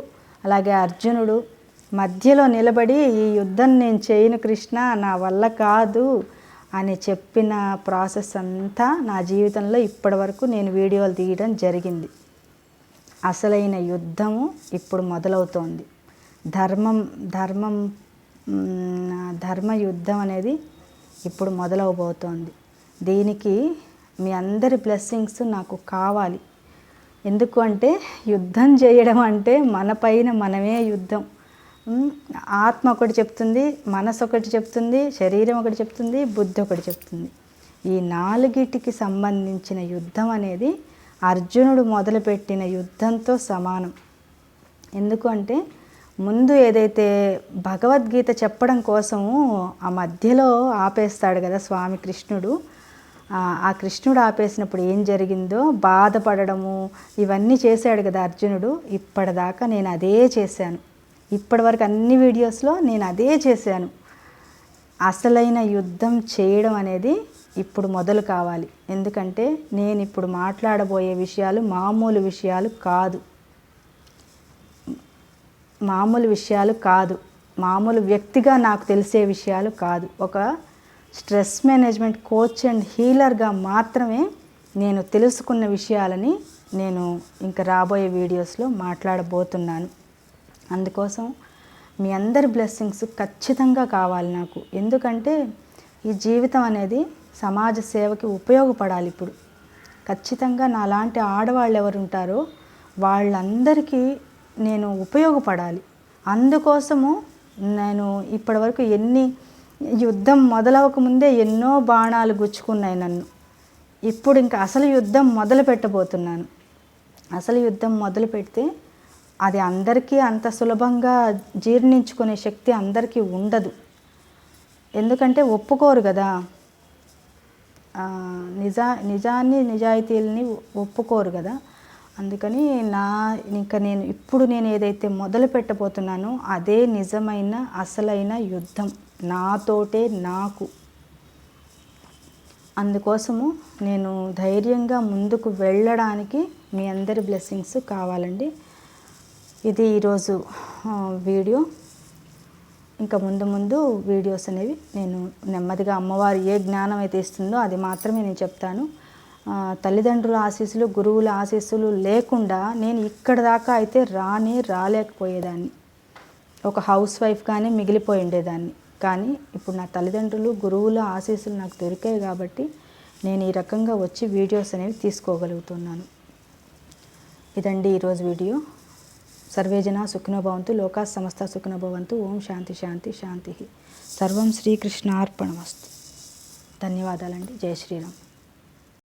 అలాగే అర్జునుడు మధ్యలో నిలబడి ఈ యుద్ధం నేను చేయను కృష్ణ, నా వల్ల కాదు అని చెప్పిన ప్రాసెస్ అంతా నా జీవితంలో ఇప్పటి వరకు నేను వీడియోలు తీయడం జరిగింది. అసలైన యుద్ధము ఇప్పుడు మొదలవుతోంది. ధర్మ యుద్ధం అనేది ఇప్పుడు మొదలవబోతోంది. దీనికి మీ అందరి బ్లెస్సింగ్స్ నాకు కావాలి. ఎందుకు అంటే, యుద్ధం చేయడం అంటే మన పైన మనమే యుద్ధం. ఆత్మ ఒకటి చెప్తుంది, మనసు ఒకటి చెప్తుంది, శరీరం ఒకటి చెప్తుంది, బుద్ధి ఒకటి చెప్తుంది. ఈ నాలుగిటికి సంబంధించిన యుద్ధం అనేది అర్జునుడు మొదలుపెట్టిన యుద్ధంతో సమానం. ఎందుకు అంటే, ముందు ఏదైతే భగవద్గీత చెప్పడం కోసము ఆ మధ్యలో ఆపేస్తాడు కదా స్వామి కృష్ణుడు. ఆ కృష్ణుడు ఆపేసినప్పుడు ఏం జరిగిందో బాధపడము ఇవన్నీ చేశాడు కదా అర్జునుడు. ఇప్పటిదాకా నేను అదే చేశాను. ఇప్పటివరకు అన్ని వీడియోస్లో నేను అదే చేశాను. అసలైన యుద్ధం చేయడం అనేది ఇప్పుడు మొదలు కావాలి. ఎందుకంటే నేను ఇప్పుడు మాట్లాడబోయే విషయాలు మామూలు విషయాలు కాదు. మామూలు వ్యక్తిగా నాకు తెలిసే విషయాలు కాదు. ఒక స్ట్రెస్ మేనేజ్మెంట్ కోచ్ అండ్ హీలర్గా మాత్రమే నేను తెలుసుకున్న విషయాలని నేను ఇంకా రాబోయే వీడియోస్లో మాట్లాడబోతున్నాను. అందుకోసం మీ అందరి బ్లెస్సింగ్స్ ఖచ్చితంగా కావాలి నాకు. ఎందుకంటే ఈ జీవితం అనేది సమాజ సేవకి ఉపయోగపడాలి. ఇప్పుడు ఖచ్చితంగా నాలాంటి ఆడవాళ్ళు ఎవరు ఉంటారో వాళ్ళందరికీ నేను ఉపయోగపడాలి. అందుకోసము నేను ఇప్పటివరకు యుద్ధం మొదలవకముందే ఎన్నో బాణాలు గుచ్చుకున్నాయి నన్ను. ఇప్పుడు ఇంకా అసలు యుద్ధం మొదలు పెట్టబోతున్నాను. అసలు యుద్ధం మొదలు పెడితే అది అందరికీ అంత సులభంగా జీర్ణించుకునే శక్తి అందరికీ ఉండదు. ఎందుకంటే ఒప్పుకోరు కదా, నిజాయితీలని ఒప్పుకోరు కదా. అందుకని నేను ఏదైతే మొదలు పెట్టబోతున్నానో అదే నిజమైన అసలైన యుద్ధం నాతోటే నాకు. అందుకోసము నేను ధైర్యంగా ముందుకు వెళ్ళడానికి మీ అందరి బ్లెస్సింగ్స్ కావాలండి. ఇది ఈరోజు వీడియో. ఇంకా ముందు వీడియోస్ అనేవి నేను నెమ్మదిగా అమ్మవారు ఏ జ్ఞానం అయితే ఇస్తుందో అది మాత్రమే నేను చెప్తాను. తల్లిదండ్రుల ఆశీస్సులు, గురువుల ఆశీస్సులు లేకుండా నేను ఇక్కడ దాకా అయితే రాలేకపోయేదాన్ని. ఒక హౌస్ వైఫ్గానే మిగిలిపోయి ఉండేదాన్ని. కానీ ఇప్పుడు నా తల్లిదండ్రులు గురువుల ఆశీస్సులు నాకు దొరికాయి కాబట్టి నేను ఈ రకంగా వచ్చి వీడియోస్ అనేవి తీసుకోగలుగుతున్నాను. ఇదండి ఈరోజు వీడియో. సర్వే జనా సుఖినో భవంతు, లోకా సమస్త సుఖినో భవంతు. ఓం శాంతి శాంతి శాంతి. సర్వం శ్రీకృష్ణార్పణమస్తు. ధన్యవాదాలండి. జై శ్రీరామ్.